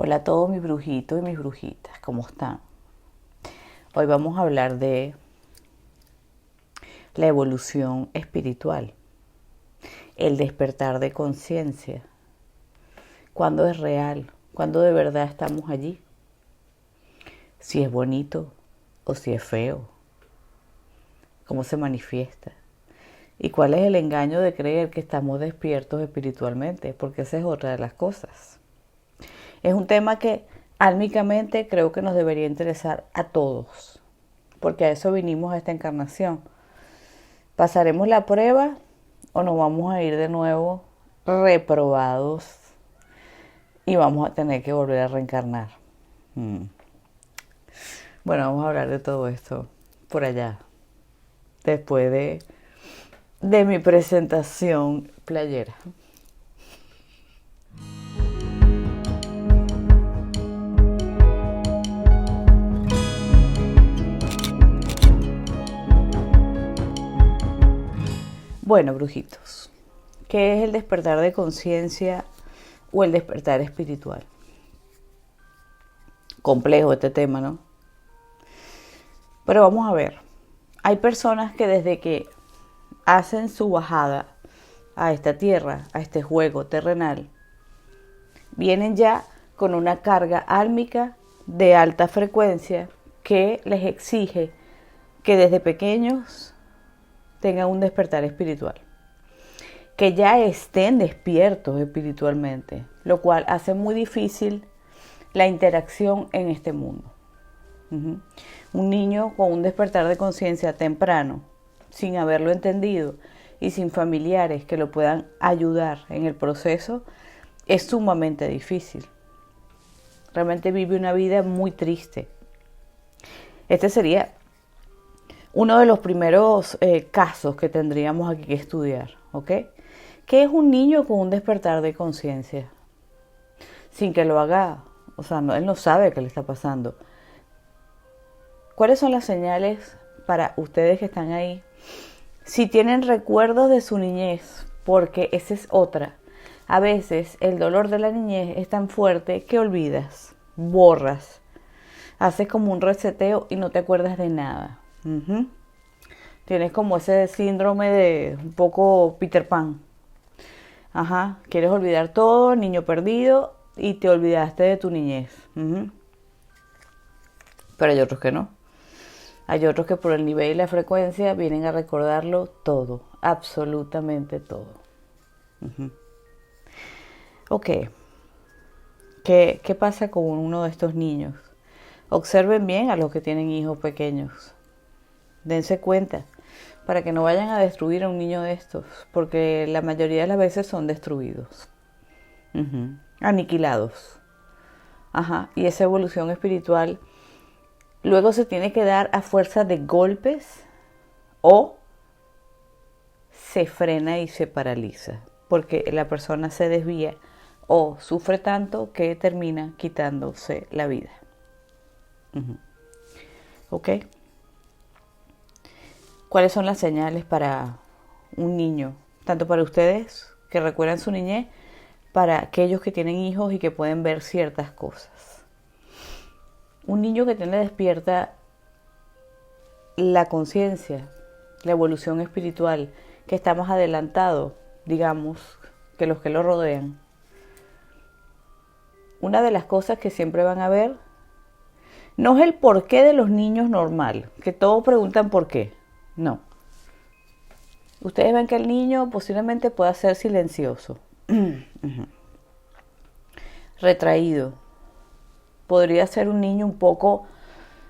Hola a todos mis brujitos y mis brujitas, ¿cómo están? Hoy vamos a hablar de la evolución espiritual, el despertar de conciencia, cuándo es real, cuándo de verdad estamos allí, si es bonito o si es feo, cómo se manifiesta y cuál es el engaño de creer que estamos despiertos espiritualmente, porque esa es otra de las cosas. Es un tema que álmicamente creo que nos debería interesar a todos, porque a eso vinimos a esta encarnación. ¿Pasaremos la prueba o nos vamos a ir de nuevo reprobados y vamos a tener que volver a reencarnar? Bueno, vamos a hablar de todo esto por allá, después de mi presentación playera. Bueno, brujitos, ¿qué es el despertar de conciencia o el despertar espiritual? Complejo este tema, ¿no? Pero vamos a ver. Hay personas que desde que hacen su bajada a esta tierra, a este juego terrenal, vienen ya con una carga álmica de alta frecuencia que les exige que desde pequeños tengan un despertar espiritual, que ya estén despiertos espiritualmente, lo cual hace muy difícil la interacción en este mundo. Un niño con un despertar de conciencia temprano, sin haberlo entendido y sin familiares que lo puedan ayudar en el proceso, es sumamente difícil. Realmente vive una vida muy triste. Este sería uno de los primeros casos que tendríamos aquí que estudiar, ¿ok? ¿Qué es un niño con un despertar de conciencia? Sin que lo haga, o sea, él no sabe qué le está pasando. ¿Cuáles son las señales para ustedes que están ahí? Si tienen recuerdos de su niñez, porque esa es otra. A veces el dolor de la niñez es tan fuerte que olvidas, borras, haces como un reseteo y no te acuerdas de nada. Tienes como ese síndrome de un poco Peter Pan. Quieres olvidar todo, niño perdido, y te olvidaste de tu niñez. Pero hay otros que no. Hay otros que por el nivel y la frecuencia vienen a recordarlo todo, absolutamente todo. Ok, ¿qué pasa con uno de estos niños? Observen bien a los que tienen hijos pequeños. Dense cuenta para que no vayan a destruir a un niño de estos, porque la mayoría de las veces son destruidos, aniquilados. Y esa evolución espiritual luego se tiene que dar a fuerza de golpes o se frena y se paraliza, porque la persona se desvía o sufre tanto que termina quitándose la vida. ¿Ok? ¿Cuáles son las señales para un niño? Tanto para ustedes que recuerdan su niñez, para aquellos que tienen hijos y que pueden ver ciertas cosas. Un niño que tiene despierta la conciencia, la evolución espiritual, que está más adelantado, digamos, que los que lo rodean. Una de las cosas que siempre van a ver no es el porqué de los niños normal, que todos preguntan por qué. No. Ustedes ven que el niño posiblemente pueda ser silencioso, retraído. Podría ser un niño un poco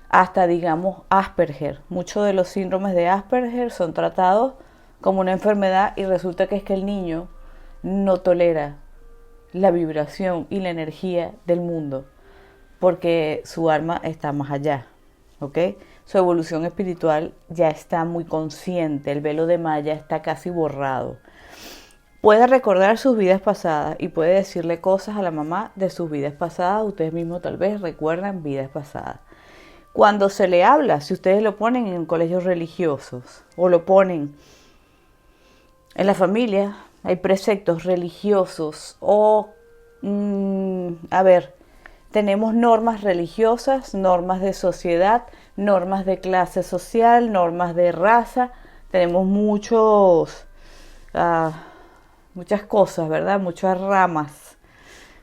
hasta, digamos, Asperger. Muchos de los síndromes de Asperger son tratados como una enfermedad y resulta que es que el niño no tolera la vibración y la energía del mundo porque su alma está más allá, ¿ok? Su evolución espiritual ya está muy consciente, el velo de Maya está casi borrado. Puede recordar sus vidas pasadas y puede decirle cosas a la mamá de sus vidas pasadas. Ustedes mismos tal vez recuerdan vidas pasadas. Cuando se le habla, si ustedes lo ponen en colegios religiosos o lo ponen en la familia, hay preceptos religiosos o, Tenemos normas religiosas, normas de sociedad, normas de clase social, normas de raza. Tenemos muchas cosas, ¿verdad? Muchas ramas.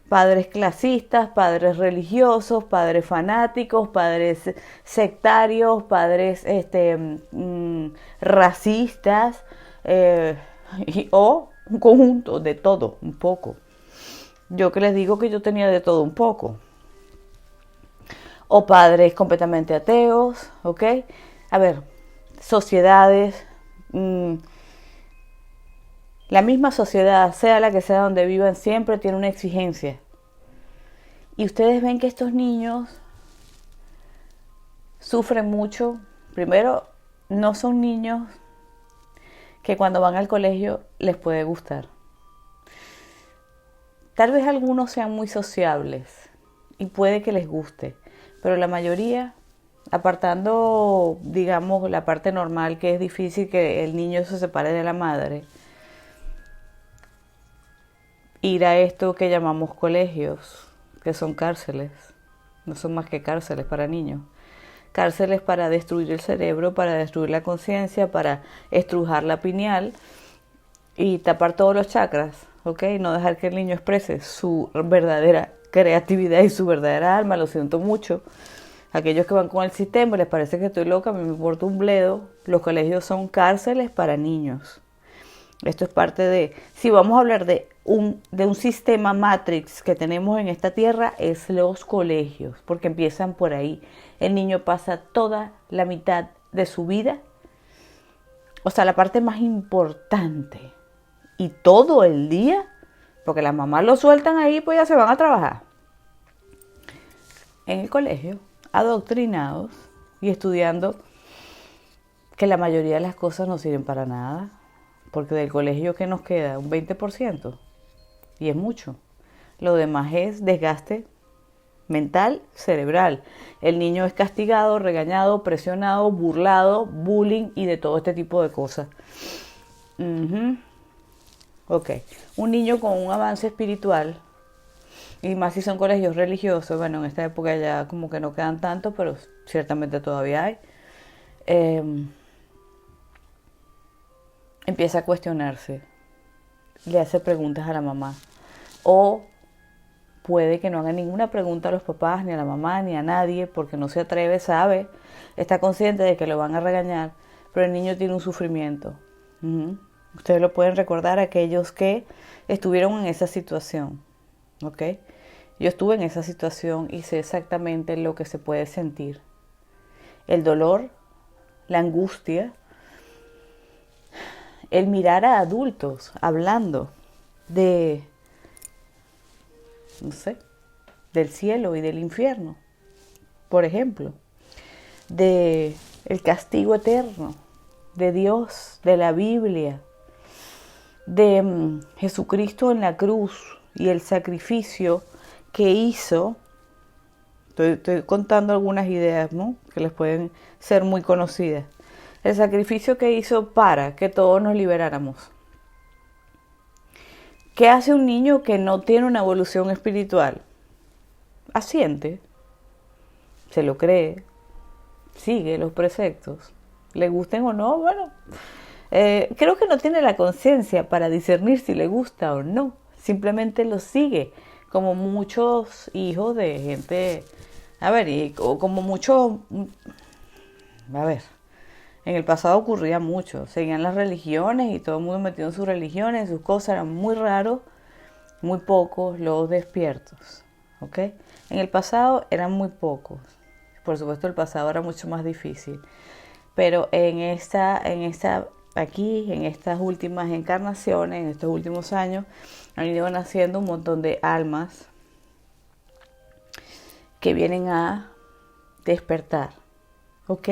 Padres clasistas, padres religiosos, padres fanáticos, padres sectarios, padres racistas, o un conjunto de todo, un poco. Yo que les digo que yo tenía de todo un poco. O padres completamente ateos, ¿ok? A ver, sociedades, la misma sociedad, sea la que sea donde vivan, siempre tiene una exigencia. Y ustedes ven que estos niños sufren mucho. Primero, no son niños que cuando van al colegio les puede gustar. Tal vez algunos sean muy sociables y puede que les guste, pero la mayoría, apartando, digamos, la parte normal, que es difícil que el niño se separe de la madre, ir a esto que llamamos colegios, que son cárceles, no son más que cárceles para niños. Cárceles para destruir el cerebro, para destruir la conciencia, para estrujar la pineal y tapar todos los chakras, ¿ok? No dejar que el niño exprese su verdadera creatividad y su verdadera alma. Lo siento mucho. Aquellos que van con el sistema les parece que estoy loca, a mí me importa un bledo. Los colegios son cárceles para niños. Esto es parte de, si vamos a hablar de un sistema Matrix que tenemos en esta tierra, es los colegios, porque empiezan por ahí. El niño pasa toda la mitad de su vida, o sea, la parte más importante, y todo el día, porque las mamás lo sueltan ahí, pues ya se van a trabajar. En el colegio, adoctrinados y estudiando que la mayoría de las cosas no sirven para nada, porque del colegio, ¿qué nos queda? Un 20%, y es mucho. Lo demás es desgaste mental, cerebral. El niño es castigado, regañado, presionado, burlado, bullying y de todo este tipo de cosas. Ok, un niño con un avance espiritual, y más si son colegios religiosos, bueno, en esta época ya como que no quedan tanto, pero ciertamente todavía hay, empieza a cuestionarse, le hace preguntas a la mamá, o puede que no haga ninguna pregunta a los papás, ni a la mamá, ni a nadie, porque no se atreve, sabe, está consciente de que lo van a regañar, pero el niño tiene un sufrimiento. Ustedes lo pueden recordar, aquellos que estuvieron en esa situación, ¿ok? Yo estuve en esa situación y sé exactamente lo que se puede sentir. El dolor, la angustia, el mirar a adultos hablando de, no sé, del cielo y del infierno, por ejemplo, de el castigo eterno, de Dios, de la Biblia, de Jesucristo en la cruz y el sacrificio que hizo. Estoy contando algunas ideas, ¿no?, que les pueden ser muy conocidas. El sacrificio que hizo para que todos nos liberáramos. ¿Qué hace un niño que no tiene una evolución espiritual? Asiente, se lo cree, sigue los preceptos, le gusten o no, bueno, creo que no tiene la conciencia para discernir si le gusta o no, simplemente lo sigue, como muchos hijos de gente, como muchos, en el pasado ocurría mucho, seguían las religiones y todo el mundo metido en sus religiones, sus cosas, eran muy raros, muy pocos los despiertos, ¿ok? En el pasado eran muy pocos, por supuesto el pasado era mucho más difícil, pero en estas últimas encarnaciones, en estos últimos años, han ido naciendo un montón de almas que vienen a despertar, ¿ok?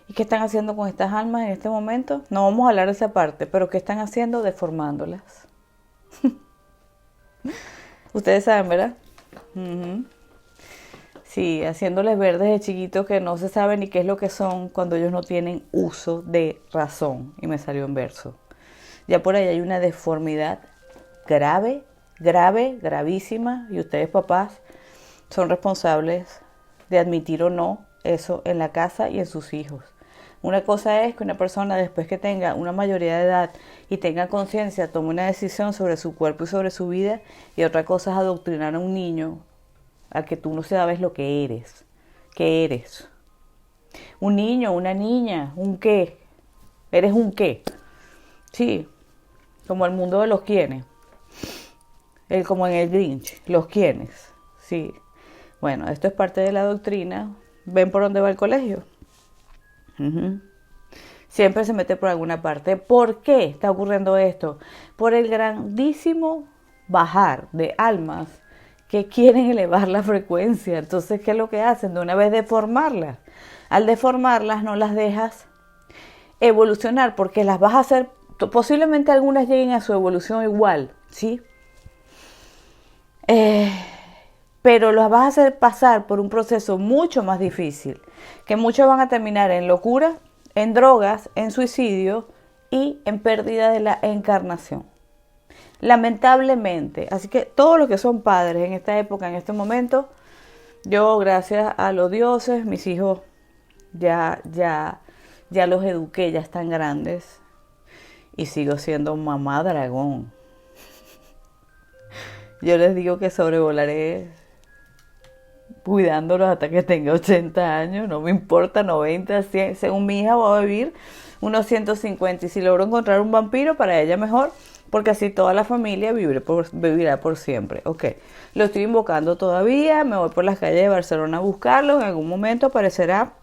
¿Y qué están haciendo con estas almas en este momento? No vamos a hablar de esa parte, pero ¿qué están haciendo? Deformándolas. Ustedes saben, ¿verdad? Sí, haciéndoles ver desde chiquitos que no se sabe ni qué es lo que son cuando ellos no tienen uso de razón. Y me salió en verso. Ya por ahí hay una deformidad grave, gravísima. Y ustedes, papás, son responsables de admitir o no eso en la casa y en sus hijos. Una cosa es que una persona después que tenga una mayoría de edad y tenga conciencia tome una decisión sobre su cuerpo y sobre su vida, y otra cosa es adoctrinar a un niño al que tú no sabes lo que eres. ¿Qué eres? Un niño, una niña, un qué. ¿Eres un qué? Sí, como el mundo de los quienes. Como en el Grinch, los quienes. Sí. Bueno, esto es parte de la doctrina. ¿Ven por dónde va el colegio? Siempre se mete por alguna parte. ¿Por qué está ocurriendo esto? Por el grandísimo bajar de almas que quieren elevar la frecuencia. Entonces, ¿qué es lo que hacen? De una vez deformarlas. Al deformarlas no las dejas evolucionar, porque las vas a hacer, posiblemente algunas lleguen a su evolución igual, ¿sí? Pero las vas a hacer pasar por un proceso mucho más difícil, que muchos van a terminar en locura, en drogas, en suicidio y en pérdida de la encarnación. Lamentablemente. Así que todos los que son padres en esta época, en este momento, yo, gracias a los dioses, mis hijos ya los eduqué, ya están grandes, y sigo siendo mamá dragón. Yo les digo que sobrevolaré cuidándolos hasta que tenga 80 años, no me importa, 90, 100, según mi hija voy a vivir unos 150, y si logro encontrar un vampiro, para ella mejor, porque así toda la familia vivirá por siempre. Ok, lo estoy invocando todavía, me voy por las calles de Barcelona a buscarlo, en algún momento aparecerá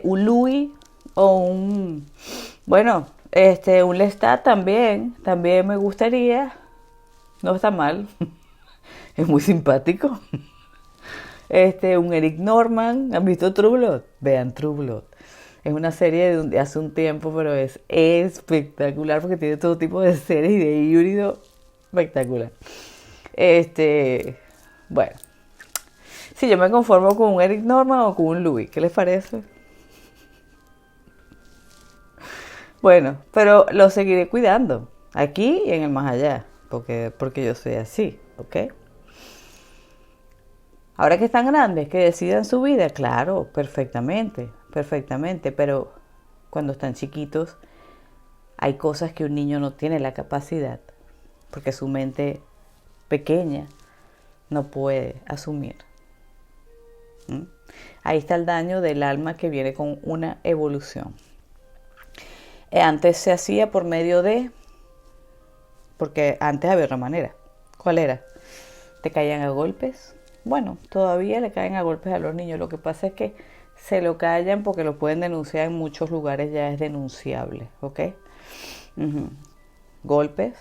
un Louis o un Lestat también me gustaría, no está mal, es muy simpático. Un Eric Norman. ¿Han visto True Blood? Vean True Blood. Es una serie de hace un tiempo, pero es espectacular porque tiene todo tipo de seres y de híbrido espectacular. Bueno, sí, yo me conformo con un Eric Norman o con un Louis. ¿Qué les parece? Bueno, pero lo seguiré cuidando aquí y en el más allá, porque yo soy así, ¿ok? Ahora que están grandes, que decidan su vida, claro, perfectamente, pero cuando están chiquitos hay cosas que un niño no tiene la capacidad, porque su mente pequeña no puede asumir. Ahí está el daño del alma que viene con una evolución. Antes se hacía por medio de... Porque antes había otra manera. ¿Cuál era? ¿Te caían a golpes? Bueno, todavía le caen a golpes a los niños. Lo que pasa es que se lo callan porque lo pueden denunciar en muchos lugares, ya es denunciable, ¿ok? Golpes,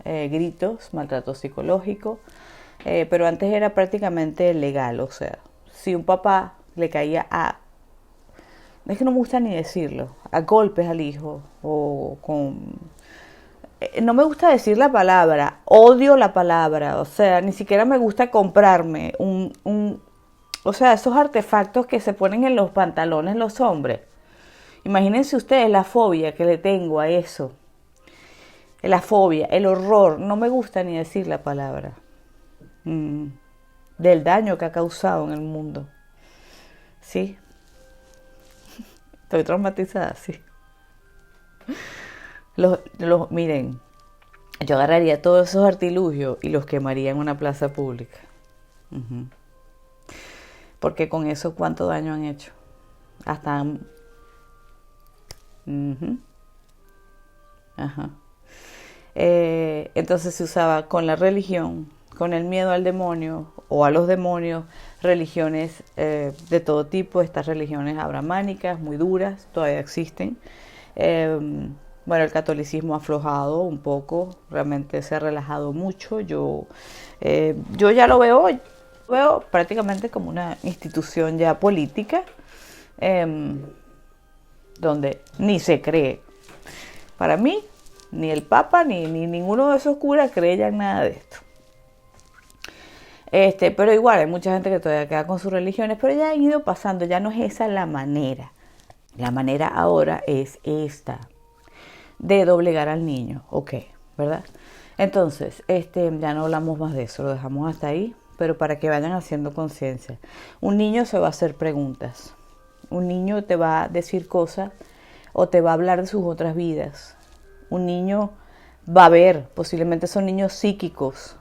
gritos, maltrato psicológico, pero antes era prácticamente legal. O sea, si un papá le caía es que no me gusta ni decirlo, a golpes al hijo, o con... No me gusta decir la palabra, odio la palabra, o sea, ni siquiera me gusta comprarme o sea, esos artefactos que se ponen en los pantalones los hombres. Imagínense ustedes la fobia que le tengo a eso. La fobia, el horror, no me gusta ni decir la palabra. Del daño que ha causado en el mundo. ¿Sí? Estoy traumatizada, sí. Miren, yo agarraría todos esos artilugios y los quemaría en una plaza pública. Porque con eso, ¿cuánto daño han hecho? Hasta... entonces se usaba con la religión, con el miedo al demonio o a los demonios, religiones de todo tipo. Estas religiones abrahámicas, muy duras, todavía existen. Bueno, el catolicismo ha aflojado un poco, realmente se ha relajado mucho. Yo ya lo veo prácticamente como una institución ya política, donde ni se cree. Para mí, ni el Papa ni ninguno de esos curas cree ya en nada de esto. Pero igual hay mucha gente que todavía queda con sus religiones, pero ya han ido pasando, ya no es esa la manera. La manera ahora es esta, de doblegar al niño, ok, ¿verdad? Entonces, ya no hablamos más de eso, lo dejamos hasta ahí, pero para que vayan haciendo conciencia. Un niño se va a hacer preguntas. Un niño te va a decir cosas o te va a hablar de sus otras vidas. Un niño va a ver, posiblemente son niños psíquicos.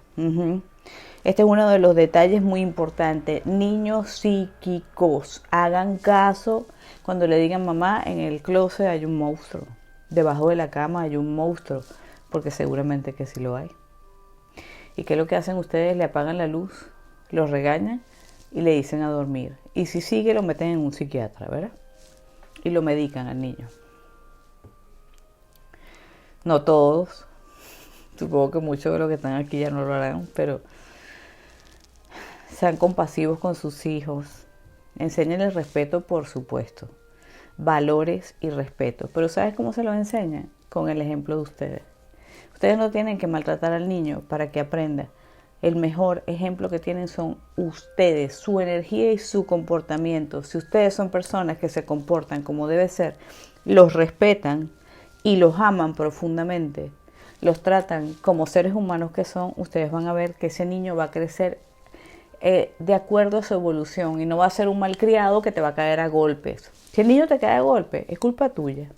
Este es uno de los detalles muy importantes. Niños psíquicos. Hagan caso cuando le digan mamá, en el closet hay un monstruo. Debajo de la cama hay un monstruo. Porque seguramente que sí lo hay. ¿Y qué es lo que hacen ustedes? Le apagan la luz, los regañan y le dicen a dormir. Y si sigue, lo meten en un psiquiatra, ¿verdad? Y lo medican al niño. No todos. Supongo que muchos de los que están aquí ya no lo harán, pero sean compasivos con sus hijos. Enséñenles respeto, por supuesto. Valores y respeto. Pero ¿sabes cómo se los enseñan? Con el ejemplo de ustedes. Ustedes no tienen que maltratar al niño para que aprenda. El mejor ejemplo que tienen son ustedes, su energía y su comportamiento. Si ustedes son personas que se comportan como debe ser, los respetan y los aman profundamente, los tratan como seres humanos que son, ustedes van a ver que ese niño va a crecer de acuerdo a su evolución y no va a ser un malcriado que te va a caer a golpes. Si el niño te cae a golpes, es culpa tuya,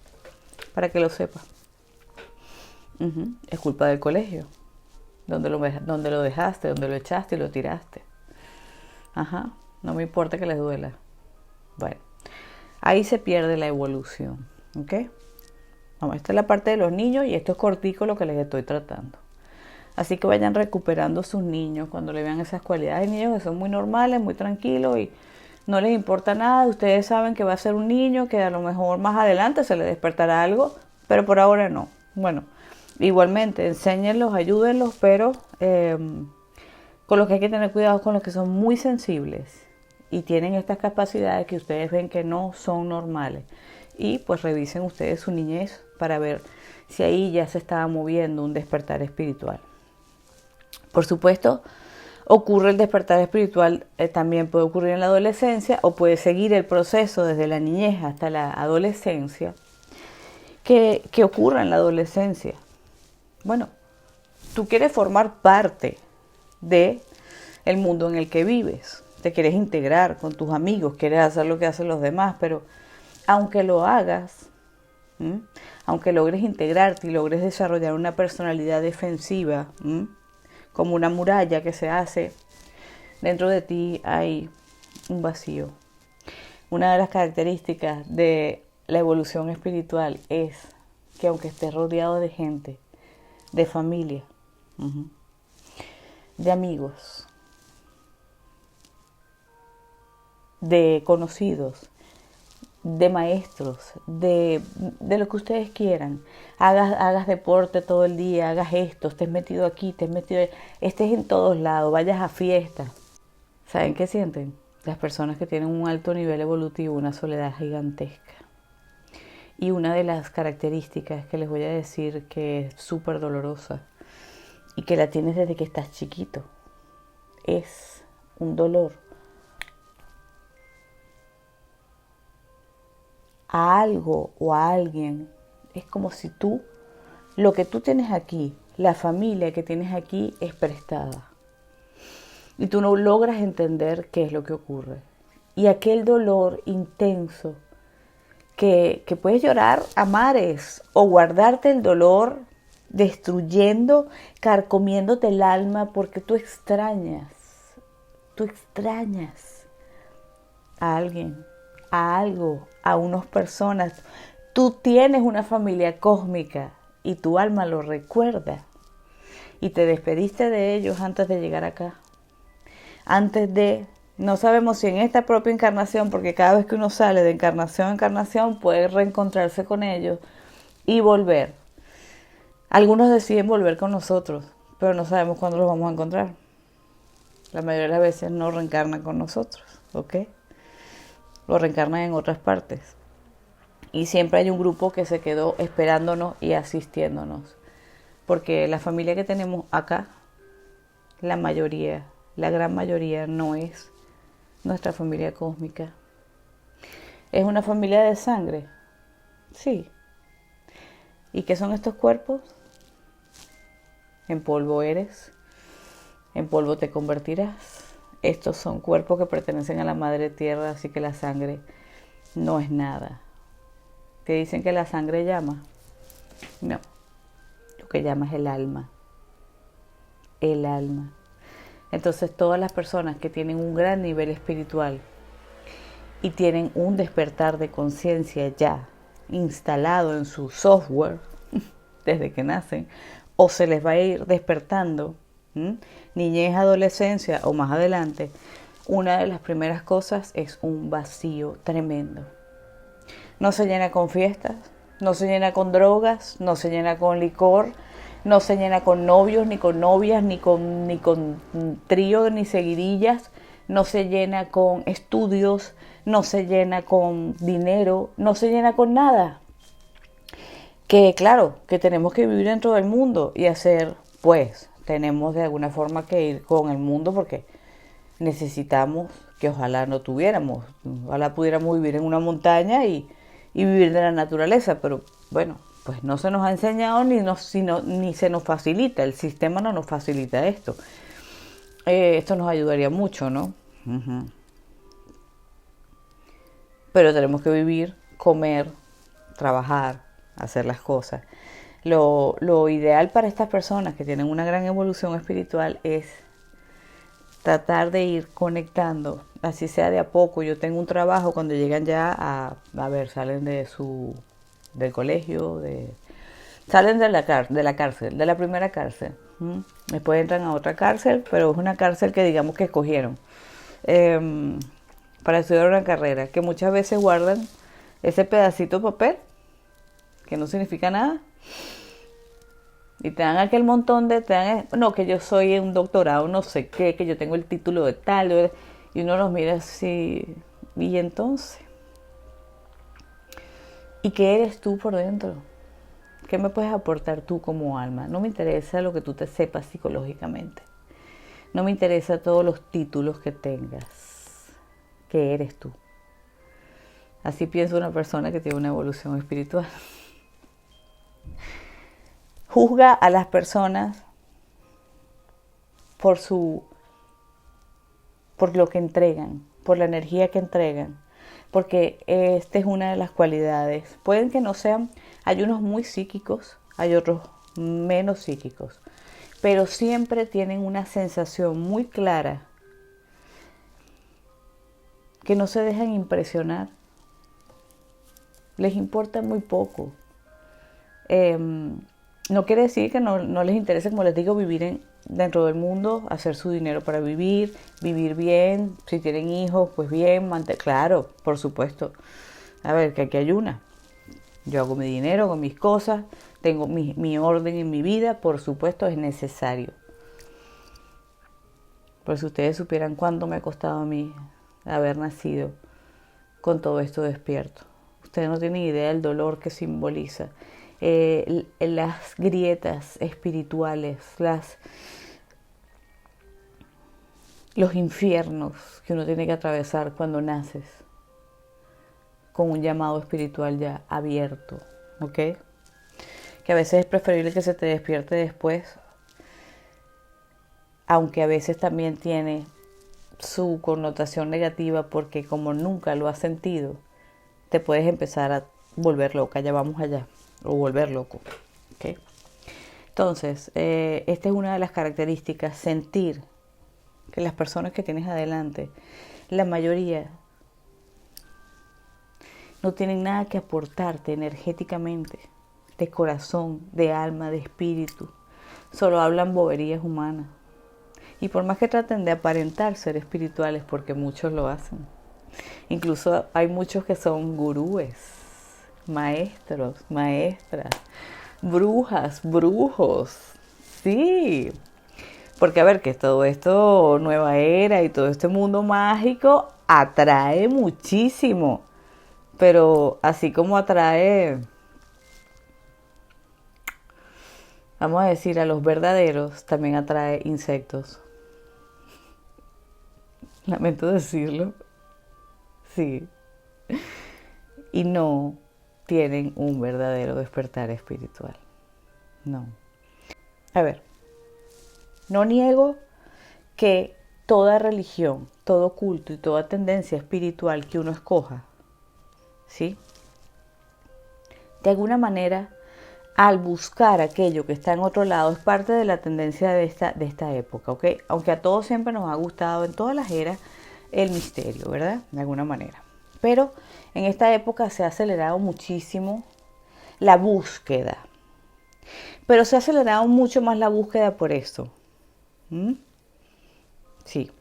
para que lo sepas. Es culpa del colegio, donde lo dejaste, donde lo echaste y lo tiraste. No me importa que les duela. Bueno, ahí se pierde la evolución, ¿ok? Vamos, esta es la parte de los niños y esto es cortico lo que les estoy tratando. Así que vayan recuperando sus niños cuando le vean esas cualidades. Hay niños que son muy normales, muy tranquilos y no les importa nada. Ustedes saben que va a ser un niño que a lo mejor más adelante se le despertará algo, pero por ahora no. Bueno, igualmente, enséñenlos, ayúdenlos, pero con los que hay que tener cuidado con los que son muy sensibles y tienen estas capacidades que ustedes ven que no son normales. Y pues revisen ustedes su niñez para ver si ahí ya se estaba moviendo un despertar espiritual. Por supuesto, ocurre el despertar espiritual, también puede ocurrir en la adolescencia o puede seguir el proceso desde la niñez hasta la adolescencia. ¿Qué ocurre en la adolescencia? Bueno, tú quieres formar parte de el mundo en el que vives. Te quieres integrar con tus amigos, quieres hacer lo que hacen los demás, pero aunque lo hagas, aunque logres integrarte y logres desarrollar una personalidad defensiva, como una muralla que se hace, dentro de ti hay un vacío. Una de las características de la evolución espiritual es que aunque estés rodeado de gente, de familia, de amigos, de conocidos, de maestros, de lo que ustedes quieran, hagas deporte todo el día, hagas esto, estés metido aquí, estés en todos lados, vayas a fiestas. ¿Saben qué sienten? Las personas que tienen un alto nivel evolutivo, una soledad gigantesca. Y una de las características que les voy a decir que es súper dolorosa y que la tienes desde que estás chiquito, es un dolor a algo o a alguien. Es como si lo que tú tienes aquí, la familia que tienes aquí es prestada. Y tú no logras entender qué es lo que ocurre. Y aquel dolor intenso que puedes llorar a mares o guardarte el dolor destruyendo, carcomiéndote el alma porque tú extrañas a alguien, a algo, a unas personas. Tú tienes una familia cósmica y tu alma lo recuerda. Y te despediste de ellos antes de llegar acá. No sabemos si en esta propia encarnación, porque cada vez que uno sale de encarnación a encarnación puede reencontrarse con ellos y volver. Algunos deciden volver con nosotros, pero no sabemos cuándo los vamos a encontrar. La mayoría de las veces no reencarnan con nosotros, ¿ok? Lo reencarnan en otras partes. Y siempre hay un grupo que se quedó esperándonos y asistiéndonos. Porque la familia que tenemos acá, la gran mayoría no es nuestra familia cósmica. ¿Es una familia de sangre? Sí. ¿Y qué son estos cuerpos? En polvo eres, en polvo te convertirás. Estos son cuerpos que pertenecen a la madre tierra, así que la sangre no es nada. ¿Te dicen que la sangre llama? No, lo que llama es el alma. El alma. Entonces todas las personas que tienen un gran nivel espiritual y tienen un despertar de conciencia ya instalado en su software desde que nacen, o se les va a ir despertando, niñez, adolescencia o más adelante, una de las primeras cosas es un vacío tremendo. No se llena con fiestas, no se llena con drogas, no se llena con licor, no se llena con novios, ni con novias, ni con trío, ni seguidillas, no se llena con estudios, no se llena con dinero, no se llena con nada. Que claro, que tenemos que vivir dentro del mundo y hacer, pues, tenemos de alguna forma que ir con el mundo porque necesitamos que ojalá no tuviéramos, ojalá pudiéramos vivir en una montaña y vivir de la naturaleza, pero bueno, pues no se nos ha enseñado ni se nos facilita, el sistema no nos facilita esto. Esto nos ayudaría mucho, ¿no? Uh-huh. Pero tenemos que vivir, comer, trabajar, hacer las cosas. Lo ideal para estas personas que tienen una gran evolución espiritual es tratar de ir conectando, así sea de a poco. Yo tengo un trabajo cuando llegan ya a ver, salen del colegio, salen de la cárcel, de la primera cárcel. Después entran a otra cárcel, pero es una cárcel que digamos que escogieron para estudiar una carrera, que muchas veces guardan ese pedacito de papel que no significa nada y te dan aquel montón no, que yo soy un doctorado, no sé qué, que yo tengo el título de tal, y uno los mira así, y entonces, ¿y qué eres tú por dentro? ¿Qué me puedes aportar tú como alma? No me interesa lo que tú te sepas psicológicamente, no me interesa todos los títulos que tengas. ¿Qué eres tú? Así piensa una persona que tiene una evolución espiritual. Juzga a las personas por lo que entregan, por la energía que entregan, porque esta es una de las cualidades. Pueden que no sean, hay unos muy psíquicos, hay otros menos psíquicos, pero siempre tienen una sensación muy clara que no se dejan impresionar, les importa muy poco. No quiere decir que no les interese, como les digo, vivir dentro del mundo, hacer su dinero para vivir bien, si tienen hijos, pues bien, claro, por supuesto. A ver, que aquí hay una. Yo hago mi dinero, hago mis cosas, tengo mi orden en mi vida, por supuesto es necesario. Pero si ustedes supieran cuánto me ha costado a mí haber nacido con todo esto despierto. Ustedes no tienen idea del dolor que simboliza. Las grietas espirituales, los infiernos que uno tiene que atravesar cuando naces con un llamado espiritual ya abierto, ¿ok? Que a veces es preferible que se te despierte después, aunque a veces también tiene su connotación negativa porque como nunca lo has sentido, te puedes empezar a volver loca, ya vamos allá, o volver loco, ¿ok? Entonces, esta es una de las características, sentir que las personas que tienes adelante, la mayoría, no tienen nada que aportarte energéticamente, de corazón, de alma, de espíritu, solo hablan boberías humanas. Y por más que traten de aparentar ser espirituales, porque muchos lo hacen, incluso hay muchos que son gurúes, maestros, maestras, brujas, brujos, sí. Porque a ver, que todo esto, nueva era y todo este mundo mágico atrae muchísimo. Pero así como atrae, vamos a decir, a los verdaderos, también atrae insectos. Lamento decirlo. Sí. Y no tienen un verdadero despertar espiritual. No. A ver, no niego que toda religión, todo culto y toda tendencia espiritual que uno escoja, ¿sí? De alguna manera, al buscar aquello que está en otro lado, es parte de la tendencia de esta época, ¿ok? Aunque a todos siempre nos ha gustado, en todas las eras, el misterio, ¿verdad? De alguna manera. Pero en esta época se ha acelerado muchísimo la búsqueda. Pero se ha acelerado mucho más la búsqueda por eso. ¿Mm? Sí.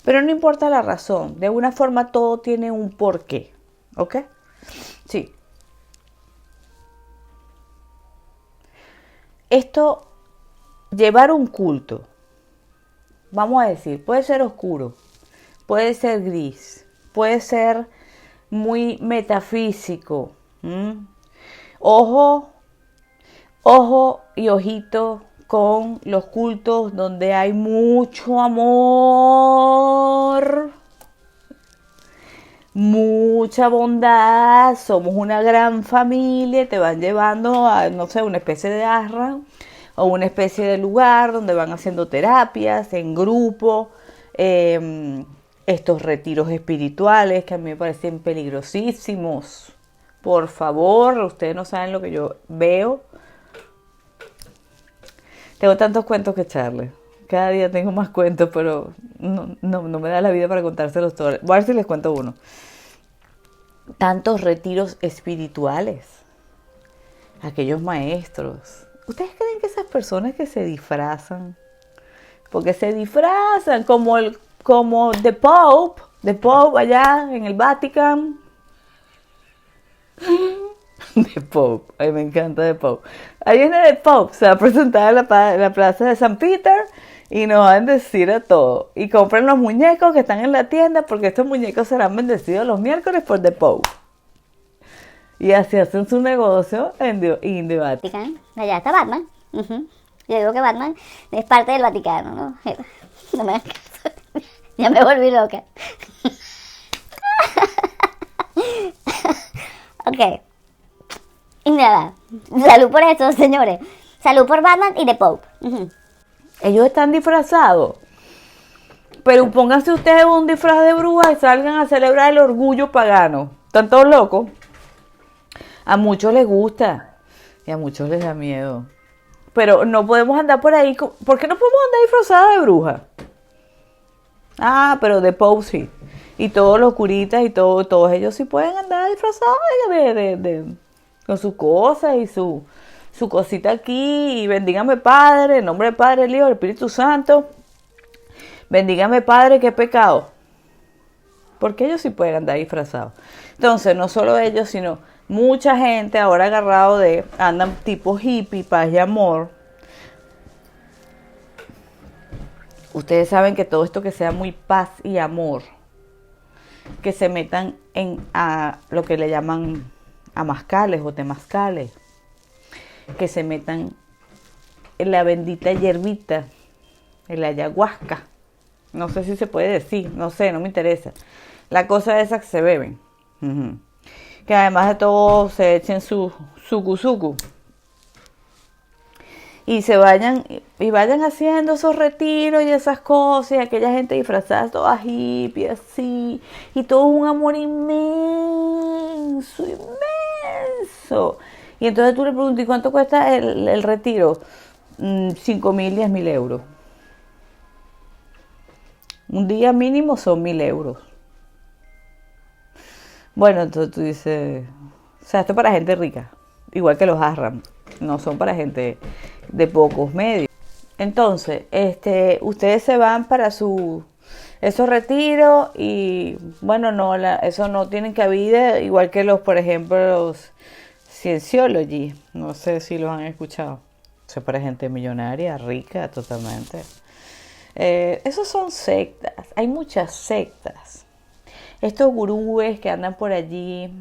Pero no importa la razón. De alguna forma todo tiene un porqué. ¿Ok? Sí. Esto, llevar un culto, vamos a decir, puede ser oscuro, puede ser gris, puede ser muy metafísico. Ojo y ojito con los cultos donde hay mucho amor, mucha bondad, somos una gran familia, te van llevando a, no sé, una especie de ashram o una especie de lugar donde van haciendo terapias en grupo, estos retiros espirituales que a mí me parecen peligrosísimos. Por favor, ustedes no saben lo que yo veo. Tengo tantos cuentos que echarles. Cada día tengo más cuentos, pero no me da la vida para contárselos todos. Voy a ver si les cuento uno. Tantos retiros espirituales. Aquellos maestros. ¿Ustedes creen que esas personas que se disfrazan? Porque se disfrazan como The Pope allá en el Vaticano. The Pope, ay, me encanta The Pope. Ahí viene The Pope, se va a presentar en la plaza de San Peter y nos van a decir a todo. Y compren los muñecos que están en la tienda porque estos muñecos serán bendecidos los miércoles por The Pope. Y así hacen su negocio en The Vaticano. Allá está Batman. Yo digo que Batman es parte del Vaticano, ¿no? No me hagas caso. Ya me volví loca. Ok. Y nada, salud por eso, señores. Salud por Batman y The Pope. Ellos están disfrazados. Pero pónganse ustedes un disfraz de bruja y salgan a celebrar el orgullo pagano. ¿Están todos locos? A muchos les gusta y a muchos les da miedo. Pero no podemos andar por ahí. ¿Por qué no podemos andar disfrazados de bruja? Ah, pero de Pope sí. Y todos los curitas y todos ellos sí pueden andar disfrazados con sus cosas y su cosita aquí. Y bendígame Padre, en nombre del Padre, el Hijo, del Espíritu Santo. Bendígame Padre, qué pecado. Porque ellos sí pueden andar disfrazados. Entonces, no solo ellos, sino mucha gente ahora andan tipo hippie, paz y amor. Ustedes saben que todo esto que sea muy paz y amor, que se metan a lo que le llaman amazcales o temazcales, que se metan en la bendita hierbita, en la ayahuasca. No sé si se puede decir, no sé, no me interesa. La cosa esa que se beben. Que además de todo se echen su suku. Y vayan haciendo esos retiros y esas cosas, y aquella gente disfrazada, toda hippie, así, y todo un amor inmenso. Y entonces tú le preguntas, ¿y cuánto cuesta el retiro? 5.000, 10.000 euros. Un día mínimo son 1.000 euros. Bueno, entonces tú dices, o sea, esto es para gente rica, igual que los ashram, no son para gente de pocos medios. Entonces, ustedes se van para esos retiros y, bueno, eso no tienen cabida, igual que por ejemplo, los Cienciology, no sé si los han escuchado. Eso es para gente millonaria, rica, totalmente. Esos son sectas, hay muchas sectas. Estos gurúes que andan por allí,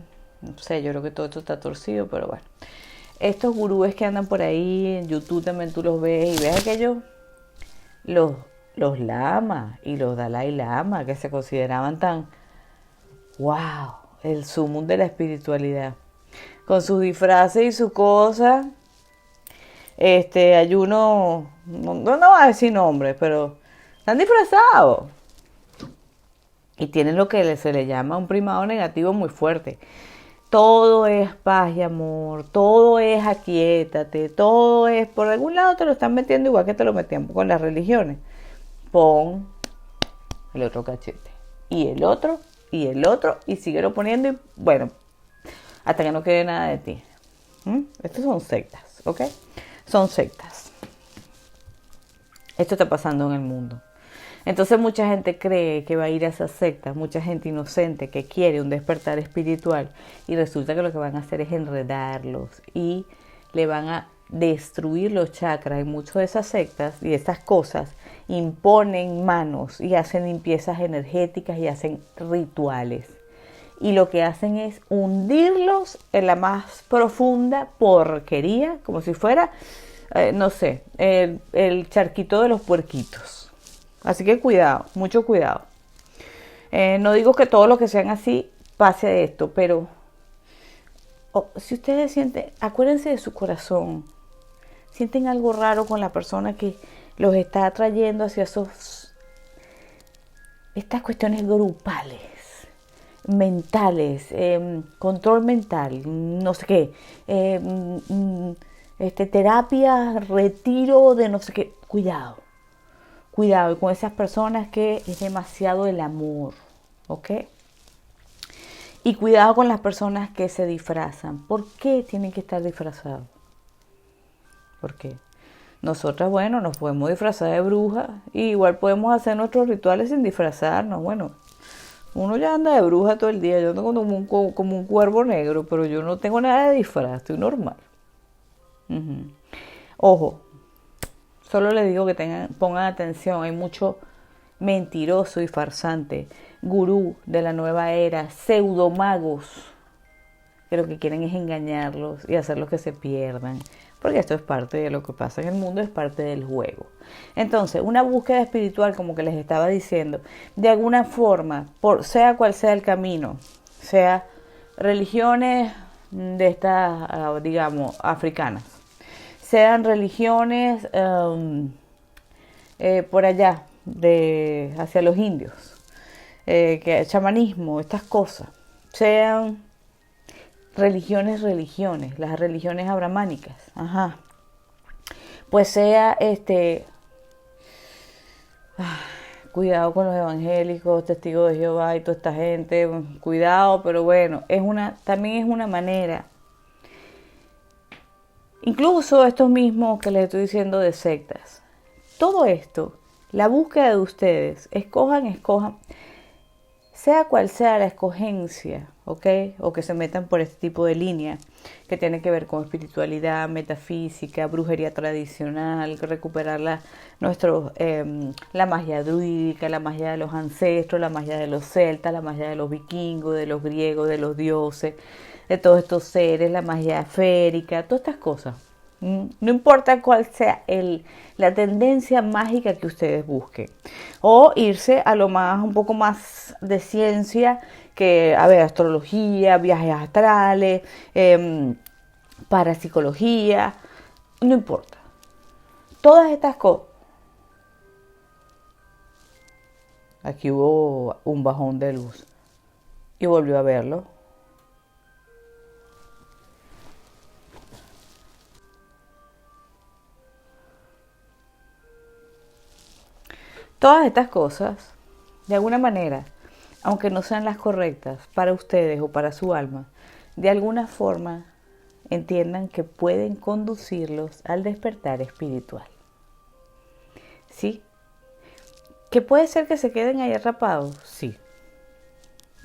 no sé, yo creo que todo esto está torcido, pero bueno. Estos gurúes que andan por ahí, en YouTube también tú los ves, y ves aquellos, los lamas y los Dalai Lama, que se consideraban tan, wow, el sumum de la espiritualidad. Con sus disfraces y sus cosas. Hay uno, no voy a decir nombres, pero Están disfrazados. Y tienen lo que se le llama un primado negativo muy fuerte. Todo es paz y amor, todo es aquíétate, todo es, por algún lado te lo están metiendo igual que te lo metían con las religiones. Pon el otro cachete, y el otro, y el otro, y síguelo poniendo, y bueno, hasta que no quede nada de ti. Estos son sectas, ¿ok? Son sectas. Esto está pasando en el mundo. Entonces mucha gente cree que va a ir a esas sectas, mucha gente inocente que quiere un despertar espiritual y resulta que lo que van a hacer es enredarlos y le van a destruir los chakras. Y muchas de esas sectas y esas cosas imponen manos y hacen limpiezas energéticas y hacen rituales. Y lo que hacen es hundirlos en la más profunda porquería, como si fuera, no sé, el charquito de los puerquitos. Así que cuidado, mucho cuidado. No digo que todos los que sean así pase esto, pero si ustedes sienten, acuérdense de su corazón. Sienten algo raro con la persona que los está atrayendo hacia estas cuestiones grupales, mentales, control mental, no sé qué, terapia, retiro de no sé qué. Cuidado. Cuidado con esas personas que es demasiado el amor, ¿ok? Y cuidado con las personas que se disfrazan. ¿Por qué tienen que estar disfrazados? ¿Por qué? Nosotras, bueno, nos podemos disfrazar de brujas y igual podemos hacer nuestros rituales sin disfrazarnos. Bueno, uno ya anda de bruja todo el día. Yo ando como un cuervo negro, pero yo no tengo nada de disfraz, estoy normal. Ojo. Solo les digo que pongan atención, hay mucho mentiroso y farsante, gurú de la nueva era, pseudomagos, que lo que quieren es engañarlos y hacerlos que se pierdan, porque esto es parte de lo que pasa en el mundo, es parte del juego. Entonces, una búsqueda espiritual, como que les estaba diciendo, de alguna forma, sea cual sea el camino, sea religiones de estas, digamos, africanas, sean religiones por allá, hacia los indios, que chamanismo, estas cosas, sean religiones, las religiones abramánicas, pues sea cuidado con los evangélicos, testigos de Jehová y toda esta gente, cuidado, pero bueno, también es una manera. Incluso estos mismos que les estoy diciendo de sectas. Todo esto, la búsqueda de ustedes, escojan, sea cual sea la escogencia, ¿ok? O que se metan por este tipo de línea que tiene que ver con espiritualidad, metafísica, brujería tradicional, recuperar la magia druídica, la magia de los ancestros, la magia de los celtas, la magia de los vikingos, de los griegos, de los dioses, de todos estos seres, la magia férica, todas estas cosas. No importa cuál sea la tendencia mágica que ustedes busquen. O irse a lo más, un poco más de ciencia, que, astrología, viajes astrales, parapsicología, no importa. Todas estas cosas. Aquí hubo un bajón de luz. Y volvió a verlo. Todas estas cosas, de alguna manera, aunque no sean las correctas para ustedes o para su alma, de alguna forma entiendan que pueden conducirlos al despertar espiritual. ¿Sí? ¿Que puede ser que se queden ahí atrapados? Sí.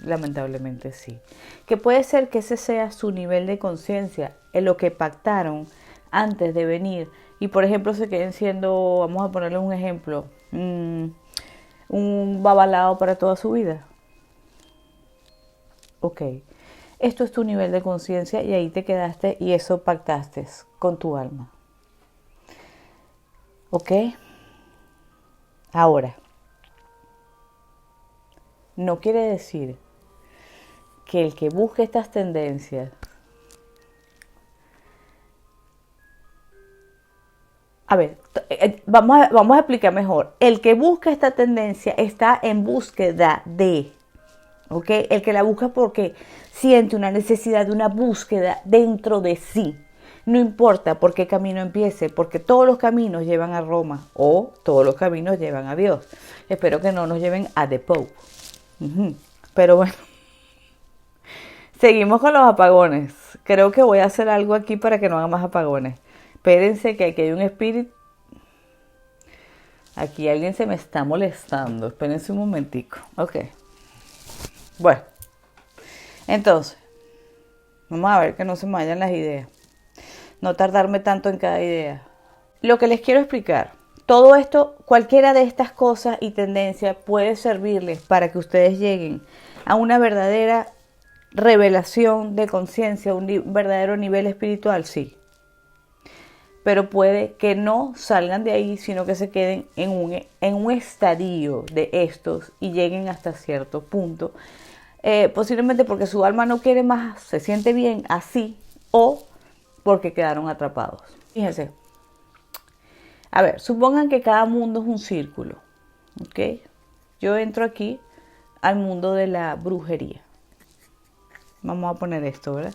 Lamentablemente sí. ¿Que puede ser que ese sea su nivel de conciencia en lo que pactaron antes de venir? Y por ejemplo se queden siendo, vamos a ponerle un ejemplo, un babalao para toda su vida. Ok, esto es tu nivel de conciencia y ahí te quedaste y eso pactaste con tu alma. Ok, ahora, no quiere decir que el que busque estas tendencias A ver, vamos a explicar mejor. El que busca esta tendencia está en búsqueda de, ¿ok? El que la busca porque siente una necesidad de una búsqueda dentro de sí. No importa por qué camino empiece, porque todos los caminos llevan a Roma o todos los caminos llevan a Dios. Espero que no nos lleven a The Pope. Pero bueno, seguimos con los apagones. Creo que voy a hacer algo aquí para que no haga más apagones. Espérense que aquí hay un espíritu. Aquí alguien se me está molestando. Espérense un momentico. Ok. Bueno. Entonces, vamos a ver que no se me vayan las ideas. No tardarme tanto en cada idea. Lo que les quiero explicar. Todo esto, cualquiera de estas cosas y tendencias puede servirles para que ustedes lleguen a una verdadera revelación de conciencia, un verdadero nivel espiritual, sí. Pero puede que no salgan de ahí, sino que se queden en un estadio de estos y lleguen hasta cierto punto. Posiblemente porque su alma no quiere más, se siente bien así, o porque quedaron atrapados. Fíjense. A ver, supongan que cada mundo es un círculo, ¿ok? Yo entro aquí al mundo de la brujería. Vamos a poner esto, ¿verdad?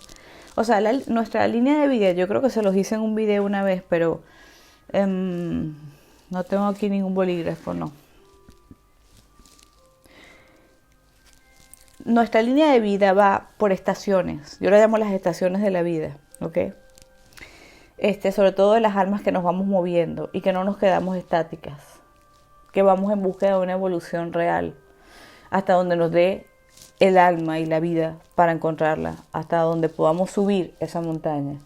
O sea, nuestra línea de vida, yo creo que se los hice en un video una vez, pero no tengo aquí ningún bolígrafo, no. Nuestra línea de vida va por estaciones. Yo la llamo las estaciones de la vida, ¿ok? Sobre todo de las almas que nos vamos moviendo y que no nos quedamos estáticas, que vamos en búsqueda de una evolución real, hasta donde nos dé el alma y la vida para encontrarla, hasta donde podamos subir esa montaña.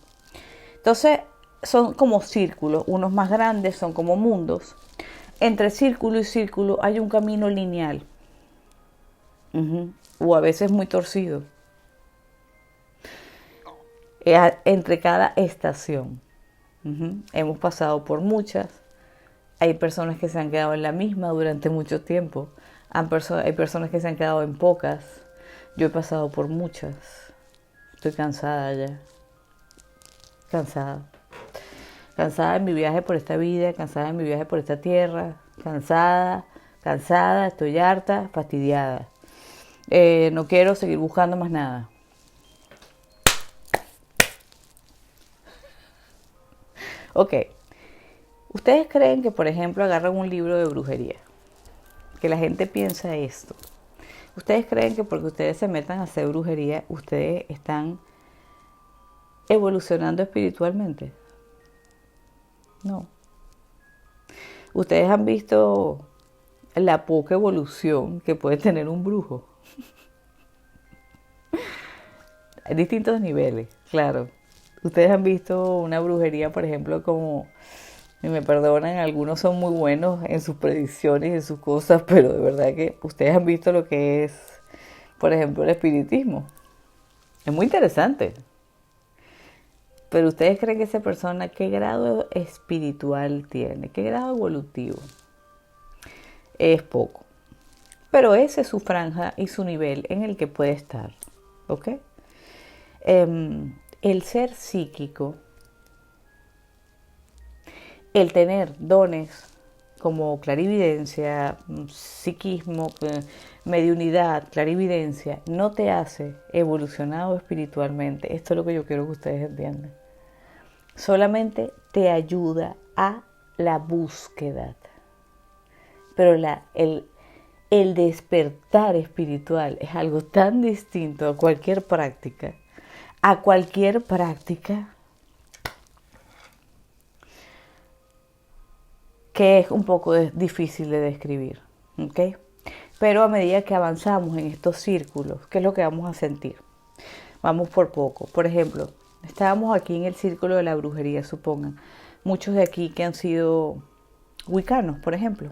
Entonces son como círculos, unos más grandes son como mundos. Entre círculo y círculo hay un camino lineal, o a veces muy torcido, entre cada estación. Hemos pasado por muchas. Hay personas que se han quedado en la misma durante mucho tiempo. Hay personas que se han quedado en pocas. Yo he pasado por muchas. Estoy cansada ya. Cansada. Cansada de mi viaje por esta vida, cansada de mi viaje por esta tierra. Cansada, estoy harta, fastidiada. No quiero seguir buscando más nada. Ok. ¿Ustedes creen que, por ejemplo, agarran un libro de brujería? Que la gente piensa esto. ¿Ustedes creen que porque ustedes se metan a hacer brujería, ustedes están evolucionando espiritualmente? No. ¿Ustedes han visto la poca evolución que puede tener un brujo? Hay distintos niveles, claro. Ustedes han visto una brujería, por ejemplo, como, y me perdonan, algunos son muy buenos en sus predicciones y en sus cosas, pero de verdad que ustedes han visto lo que es, por ejemplo, el espiritismo. Es muy interesante. Pero ustedes creen que esa persona, ¿qué grado espiritual tiene? ¿Qué grado evolutivo? Es poco. Pero esa es su franja y su nivel en el que puede estar. ¿Ok? El ser psíquico, el tener dones como clarividencia, psiquismo, mediunidad, clarividencia, no te hace evolucionado espiritualmente. Esto es lo que yo quiero que ustedes entiendan. Solamente te ayuda a la búsqueda. Pero el despertar espiritual es algo tan distinto a cualquier práctica. A cualquier práctica que es un poco difícil de describir, ¿ok? Pero a medida que avanzamos en estos círculos, ¿qué es lo que vamos a sentir? Vamos por poco. Por ejemplo, estábamos aquí en el círculo de la brujería, supongan. Muchos de aquí que han sido wiccanos, por ejemplo.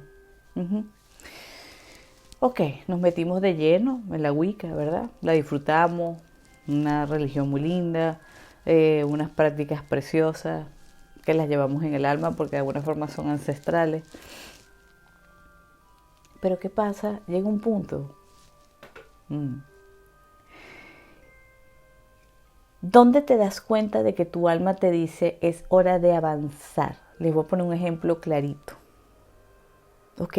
Ok, nos metimos de lleno en la Wicca, ¿verdad? La disfrutamos, una religión muy linda, unas prácticas preciosas que las llevamos en el alma porque de alguna forma son ancestrales. Pero ¿qué pasa? Llega un punto ¿dónde te das cuenta de que tu alma te dice es hora de avanzar? Les voy a poner un ejemplo clarito. ¿Ok?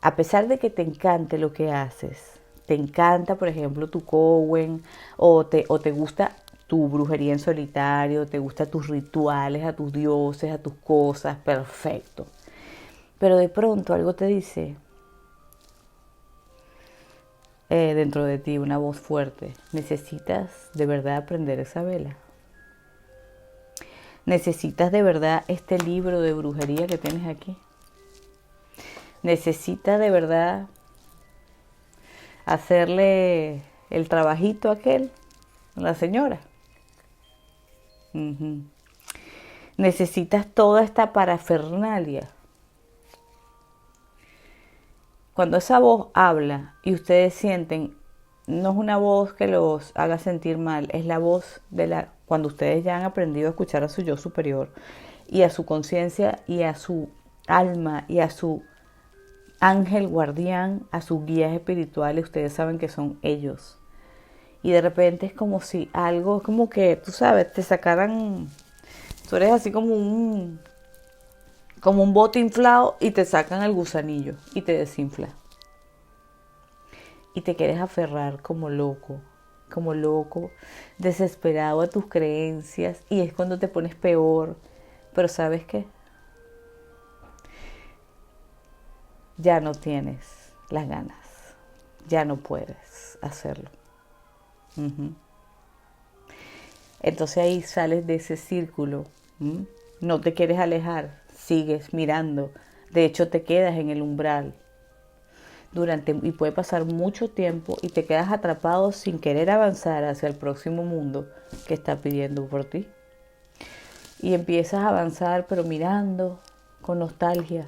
A pesar de que te encante lo que haces, te encanta, por ejemplo, tu Coven, o te gusta tu brujería en solitario, te gustan tus rituales, a tus dioses, a tus cosas, perfecto. Pero de pronto algo te dice dentro de ti, una voz fuerte, necesitas de verdad aprender esa vela. Necesitas de verdad este libro de brujería que tienes aquí. Necesitas de verdad hacerle el trabajito aquel a la señora. Necesitas toda esta parafernalia. Cuando esa voz habla y ustedes sienten, no es una voz que los haga sentir mal, es la voz cuando ustedes ya han aprendido a escuchar a su yo superior y a su conciencia y a su alma y a su ángel guardián, a sus guías espirituales, ustedes saben que son ellos. Y de repente es como si algo, como que, tú sabes, te sacaran, tú eres así como un bote inflado y te sacan el gusanillo y te desinfla. Y te quieres aferrar como loco, desesperado a tus creencias, y es cuando te pones peor. Pero ¿sabes qué? Ya no tienes las ganas, ya no puedes hacerlo. Entonces ahí sales de ese círculo, no te quieres alejar, sigues mirando, de hecho te quedas en el umbral y puede pasar mucho tiempo y te quedas atrapado sin querer avanzar hacia el próximo mundo que está pidiendo por ti. Y empiezas a avanzar pero mirando con nostalgia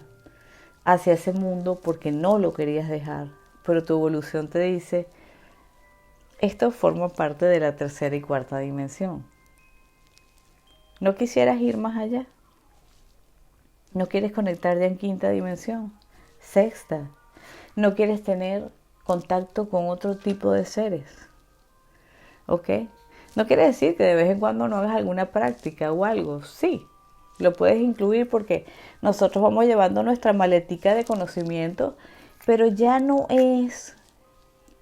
hacia ese mundo porque no lo querías dejar, pero tu evolución te dice, esto forma parte de la tercera y cuarta dimensión. ¿No quisieras ir más allá? ¿No quieres conectar ya en quinta dimensión? Sexta. ¿No quieres tener contacto con otro tipo de seres? ¿Ok? No quiere decir que de vez en cuando no hagas alguna práctica o algo. Sí, lo puedes incluir porque nosotros vamos llevando nuestra maletica de conocimiento, pero ya no es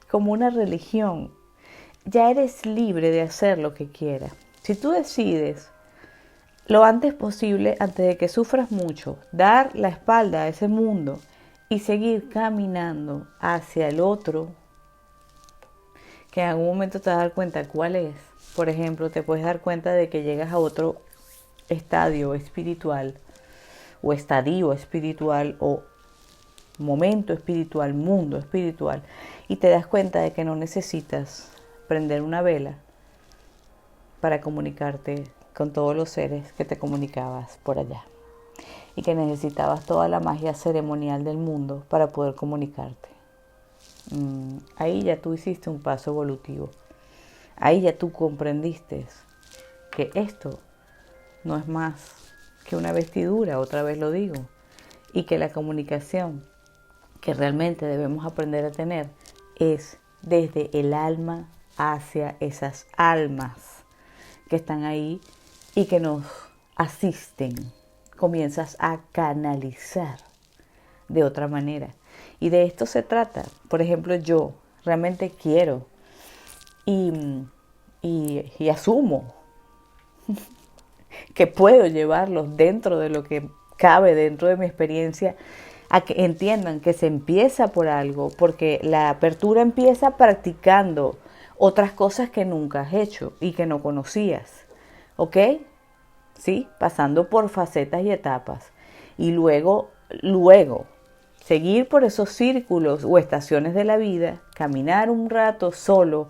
como una religión. Ya eres libre de hacer lo que quieras. Si tú decides lo antes posible, antes de que sufras mucho, dar la espalda a ese mundo y seguir caminando hacia el otro, que en algún momento te vas a dar cuenta cuál es. Por ejemplo, te puedes dar cuenta de que llegas a otro estadio espiritual, o estadio espiritual, o momento espiritual, mundo espiritual, y te das cuenta de que no necesitas prender una vela para comunicarte con todos los seres que te comunicabas por allá, y que necesitabas toda la magia ceremonial del mundo para poder comunicarte. Ahí ya tú hiciste un paso evolutivo. Ahí ya tú comprendiste que esto no es más que una vestidura, otra vez lo digo, y que la comunicación que realmente debemos aprender a tener es desde el alma hacia esas almas que están ahí y que nos asisten. Comienzas a canalizar de otra manera. Y de esto se trata. Por ejemplo, yo realmente quiero y asumo que puedo llevarlos dentro de lo que cabe, dentro de mi experiencia, a que entiendan que se empieza por algo, porque la apertura empieza practicando otras cosas que nunca has hecho y que no conocías. ¿Ok? ¿Sí? Pasando por facetas y etapas. Y luego, seguir por esos círculos o estaciones de la vida, caminar un rato solo,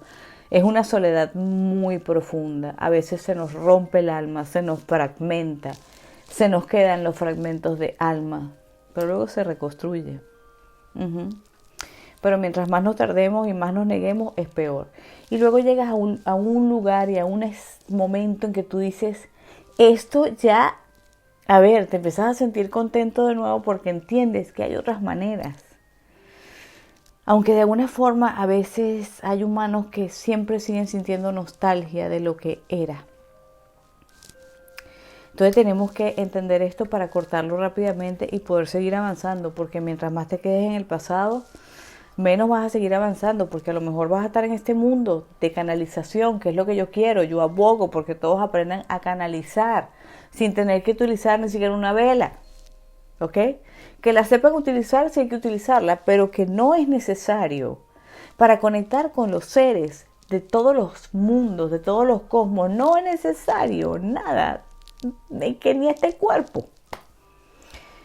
es una soledad muy profunda. A veces se nos rompe el alma, se nos fragmenta, se nos quedan los fragmentos de alma, pero luego se reconstruye. Pero mientras más nos tardemos y más nos neguemos, es peor. Y luego llegas a un lugar y a un momento en que tú dices, esto ya, a ver, te empiezas a sentir contento de nuevo porque entiendes que hay otras maneras. Aunque de alguna forma a veces hay humanos que siempre siguen sintiendo nostalgia de lo que era. Entonces tenemos que entender esto para cortarlo rápidamente y poder seguir avanzando, porque mientras más te quedes en el pasado, menos vas a seguir avanzando, porque a lo mejor vas a estar en este mundo de canalización, que es lo que yo quiero, yo abogo porque todos aprendan a canalizar sin tener que utilizar ni siquiera una vela, ¿ok? Que la sepan utilizar si hay que utilizarla, pero que no es necesario para conectar con los seres de todos los mundos, de todos los cosmos. No es necesario nada, que ni este cuerpo,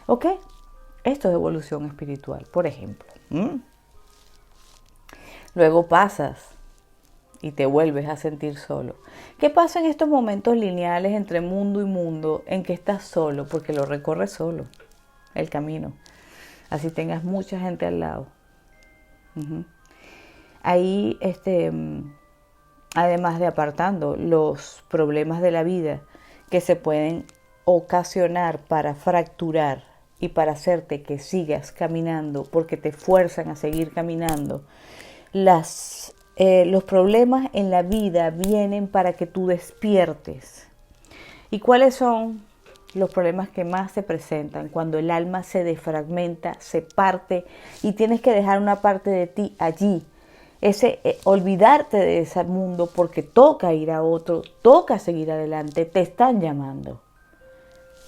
¿ok? Esto es evolución espiritual, por ejemplo. Luego pasas y te vuelves a sentir solo. ¿Qué pasa en estos momentos lineales entre mundo y mundo en que estás solo? Porque lo recorres solo, el camino. Así tengas mucha gente al lado. Ahí, además de apartando los problemas de la vida que se pueden ocasionar para fracturar y para hacerte que sigas caminando, porque te fuerzan a seguir caminando, los problemas en la vida vienen para que tú despiertes. ¿Y cuáles son los problemas que más se presentan? Cuando el alma se defragmenta, se parte y tienes que dejar una parte de ti allí. Olvidarte de ese mundo porque toca ir a otro, toca seguir adelante, te están llamando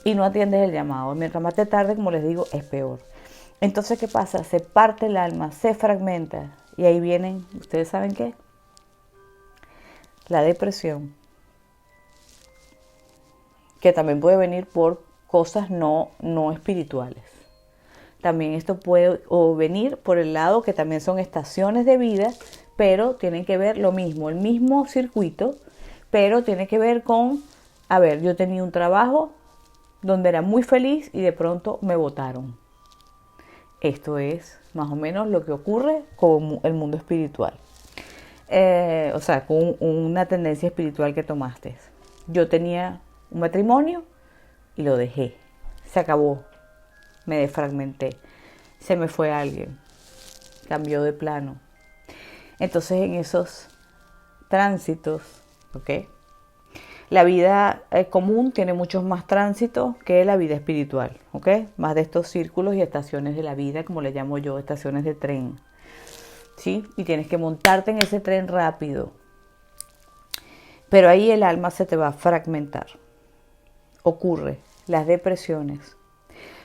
y no atiendes el llamado. Mientras más te tarde, como les digo, es peor. Entonces, ¿qué pasa? Se parte el alma, se fragmenta y ahí vienen, ¿ustedes saben qué? La depresión, que también puede venir por cosas no espirituales. También esto puede venir por el lado que también son estaciones de vida, pero tienen que ver lo mismo, el mismo circuito, pero tiene que ver con, yo tenía un trabajo donde era muy feliz y de pronto me botaron. Esto es más o menos lo que ocurre con el mundo espiritual. Con una tendencia espiritual que tomaste. Yo tenía un matrimonio y lo dejé. Se acabó. Me defragmenté. Se me fue alguien. Cambió de plano. Entonces en esos tránsitos, ¿ok? La vida común tiene muchos más tránsitos que la vida espiritual, ¿ok? Más de estos círculos y estaciones de la vida, como le llamo yo, estaciones de tren. ¿Sí? Y tienes que montarte en ese tren rápido. Pero ahí el alma se te va a fragmentar. Ocurre las depresiones,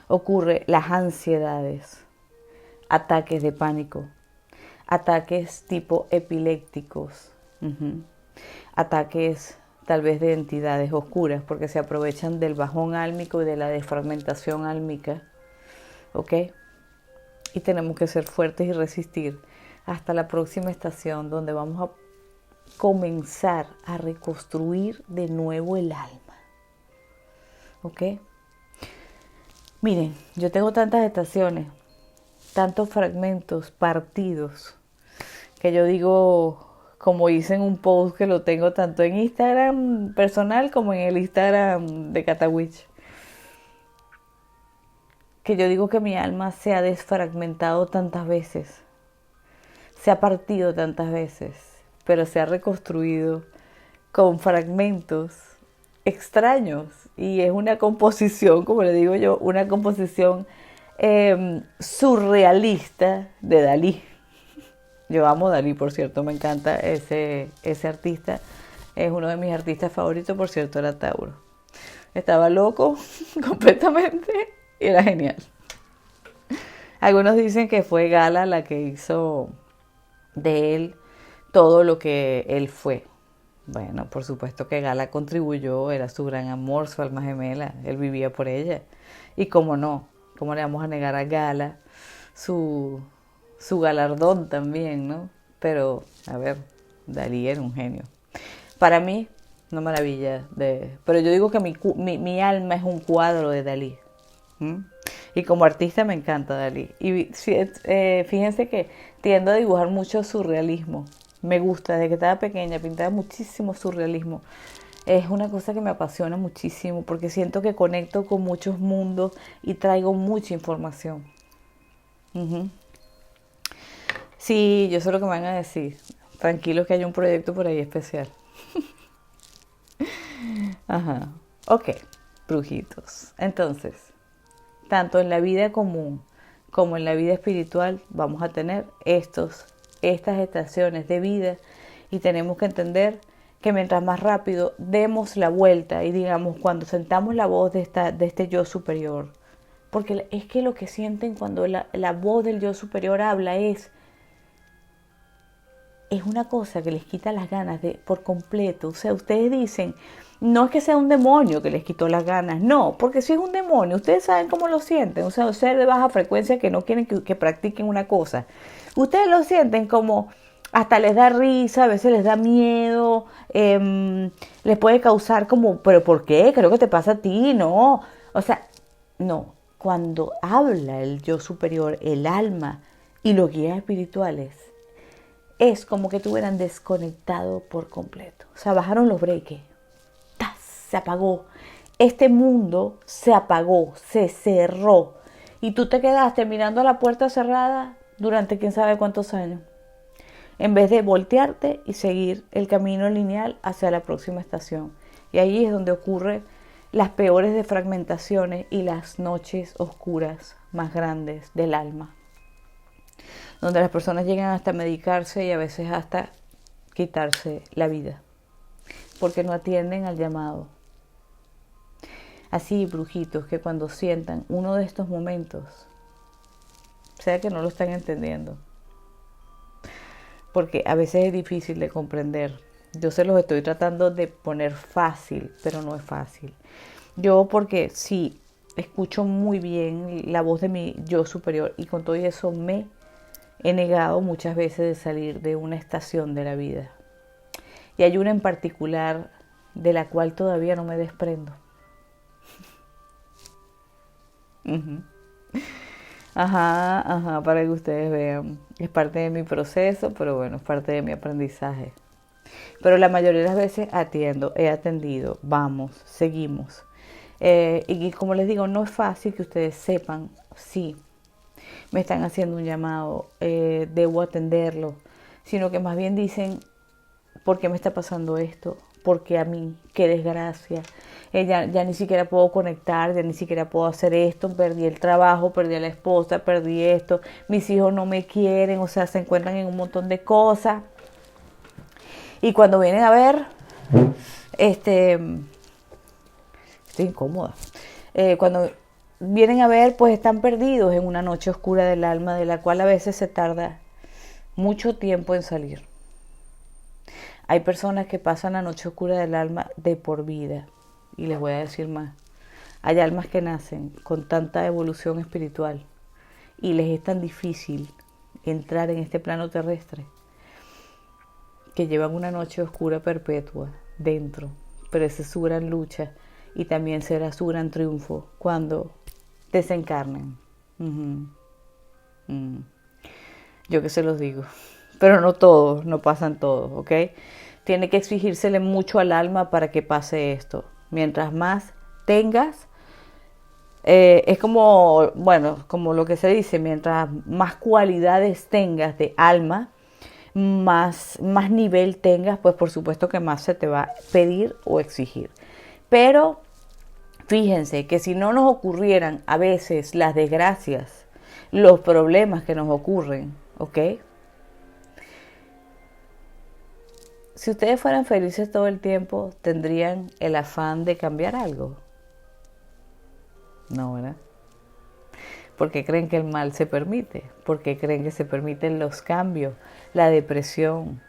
ocurre las ansiedades, ataques de pánico, ataques tipo epilépticos, ataques tal vez de entidades oscuras, porque se aprovechan del bajón álmico y de la desfragmentación álmica, ¿ok? Y tenemos que ser fuertes y resistir hasta la próxima estación, donde vamos a comenzar a reconstruir de nuevo el alma, ¿ok? Miren, yo tengo tantas estaciones, tantos fragmentos partidos, que yo digo, como hice en un post que lo tengo tanto en Instagram personal como en el Instagram de Catawitch, que yo digo que mi alma se ha desfragmentado tantas veces, se ha partido tantas veces, pero se ha reconstruido con fragmentos extraños, y es una composición, como le digo yo, una composición surrealista de Dalí. Yo amo Dalí, por cierto, me encanta ese artista, es uno de mis artistas favoritos, por cierto, era Tauro. Estaba loco completamente y era genial. Algunos dicen que fue Gala la que hizo de él todo lo que él fue. Bueno, por supuesto que Gala contribuyó, era su gran amor, su alma gemela, él vivía por ella. Y cómo no, cómo le vamos a negar a Gala su galardón también, ¿no? Pero, Dalí era un genio. Para mí, una maravilla. Pero yo digo que mi alma es un cuadro de Dalí. Y como artista me encanta Dalí. Y fíjense que tiendo a dibujar mucho surrealismo. Me gusta, desde que estaba pequeña pintaba muchísimo surrealismo. Es una cosa que me apasiona muchísimo porque siento que conecto con muchos mundos y traigo mucha información. Sí, yo sé lo que me van a decir. Tranquilos que hay un proyecto por ahí especial. Ajá. Ok. brujitos. Entonces, tanto en la vida común como en la vida espiritual vamos a tener estas estaciones de vida y tenemos que entender que mientras más rápido demos la vuelta y digamos cuando sentamos la voz de este yo superior, porque es que lo que sienten cuando la voz del yo superior habla es una cosa que les quita las ganas por completo. O sea, ustedes dicen, no es que sea un demonio que les quitó las ganas, no, porque si es un demonio, ustedes saben cómo lo sienten. O sea, un ser de baja frecuencia que no quieren que practiquen una cosa. Ustedes lo sienten como hasta les da risa, a veces les da miedo, les puede causar como, pero ¿por qué? Creo que te pasa a ti, ¿no? O sea, no. Cuando habla el yo superior, el alma y los guías espirituales, es como que tuvieran desconectado por completo. O sea, bajaron los breaks. ¡Tas! Se apagó. Este mundo se apagó, se cerró. Y tú te quedaste mirando a la puerta cerrada durante quién sabe cuántos años. En vez de voltearte y seguir el camino lineal hacia la próxima estación. Y ahí es donde ocurren las peores defragmentaciones y las noches oscuras más grandes del alma. Donde las personas llegan hasta medicarse y a veces hasta quitarse la vida. Porque no atienden al llamado. Así, brujitos, que cuando sientan uno de estos momentos, sea que no lo están entendiendo. Porque a veces es difícil de comprender. Yo se los estoy tratando de poner fácil, pero no es fácil. Yo porque sí, escucho muy bien la voz de mi yo superior y con todo eso me he negado muchas veces de salir de una estación de la vida. Y hay una en particular de la cual todavía no me desprendo. Ajá, para que ustedes vean. Es parte de mi proceso, pero bueno, es parte de mi aprendizaje. Pero la mayoría de las veces he atendido, vamos, seguimos. Y como les digo, no es fácil que ustedes sepan, sí, me están haciendo un llamado, debo atenderlo, sino que más bien dicen, ¿por qué me está pasando esto? ¿Por qué a mí? ¡Qué desgracia! Ya ni siquiera puedo conectar, ya ni siquiera puedo hacer esto, perdí el trabajo, perdí a la esposa, perdí esto, mis hijos no me quieren, o sea, se encuentran en un montón de cosas. Y cuando vienen a ver, estoy incómoda. Cuando vienen a ver, pues están perdidos en una noche oscura del alma, de la cual a veces se tarda mucho tiempo en salir. Hay personas que pasan la noche oscura del alma de por vida. Y les voy a decir más. Hay almas que nacen con tanta evolución espiritual y les es tan difícil entrar en este plano terrestre que llevan una noche oscura perpetua dentro, pero esa es su gran lucha y también será su gran triunfo cuando desencarnen. Yo que se los digo, pero no todos, no pasan todos, ¿ok? Tiene que exigírsele mucho al alma para que pase esto. Mientras más tengas, es como, bueno, como lo que se dice, mientras más cualidades tengas de alma, más nivel tengas, pues por supuesto que más se te va a pedir o exigir. Pero fíjense que si no nos ocurrieran a veces las desgracias, los problemas que nos ocurren, ¿ok? Si ustedes fueran felices todo el tiempo, ¿tendrían el afán de cambiar algo? No, ¿verdad? Porque creen que el mal se permite, porque creen que se permiten los cambios, la depresión,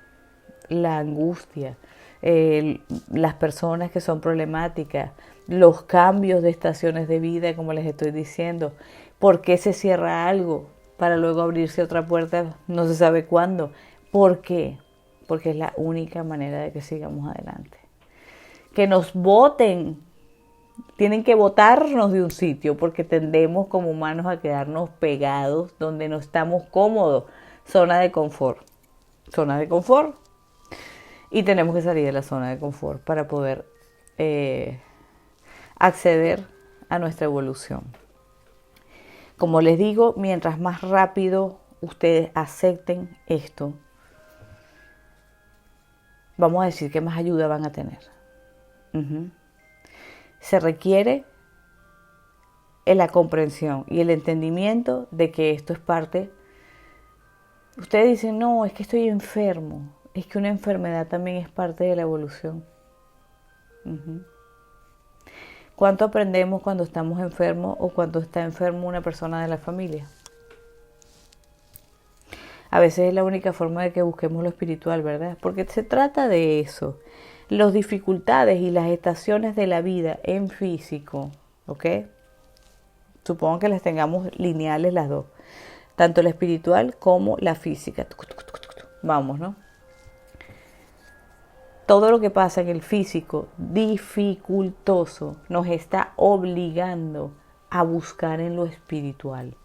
la angustia, las personas que son problemáticas, los cambios de estaciones de vida, como les estoy diciendo. ¿Por qué se cierra algo para luego abrirse otra puerta? No se sabe cuándo. ¿Por qué? Porque es la única manera de que sigamos adelante. Que nos voten. Tienen que botarnos de un sitio porque tendemos como humanos a quedarnos pegados donde no estamos cómodos. Zona de confort. Zona de confort. Y tenemos que salir de la zona de confort para poder acceder a nuestra evolución. Como les digo, mientras más rápido ustedes acepten esto, vamos a decir que más ayuda van a tener. se requiere la comprensión y el entendimiento de que esto es parte. Ustedes dicen, no, es que estoy enfermo. Es que una enfermedad también es parte de la evolución. ¿Cuánto aprendemos cuando estamos enfermos o cuando está enfermo una persona de la familia? A veces es la única forma de que busquemos lo espiritual, ¿verdad? Porque se trata de eso. Las dificultades y las estaciones de la vida en físico, ¿ok? Supongo que las tengamos lineales las dos. Tanto la espiritual como la física. Vamos, ¿no? Todo lo que pasa en el físico dificultoso nos está obligando a buscar en lo espiritual.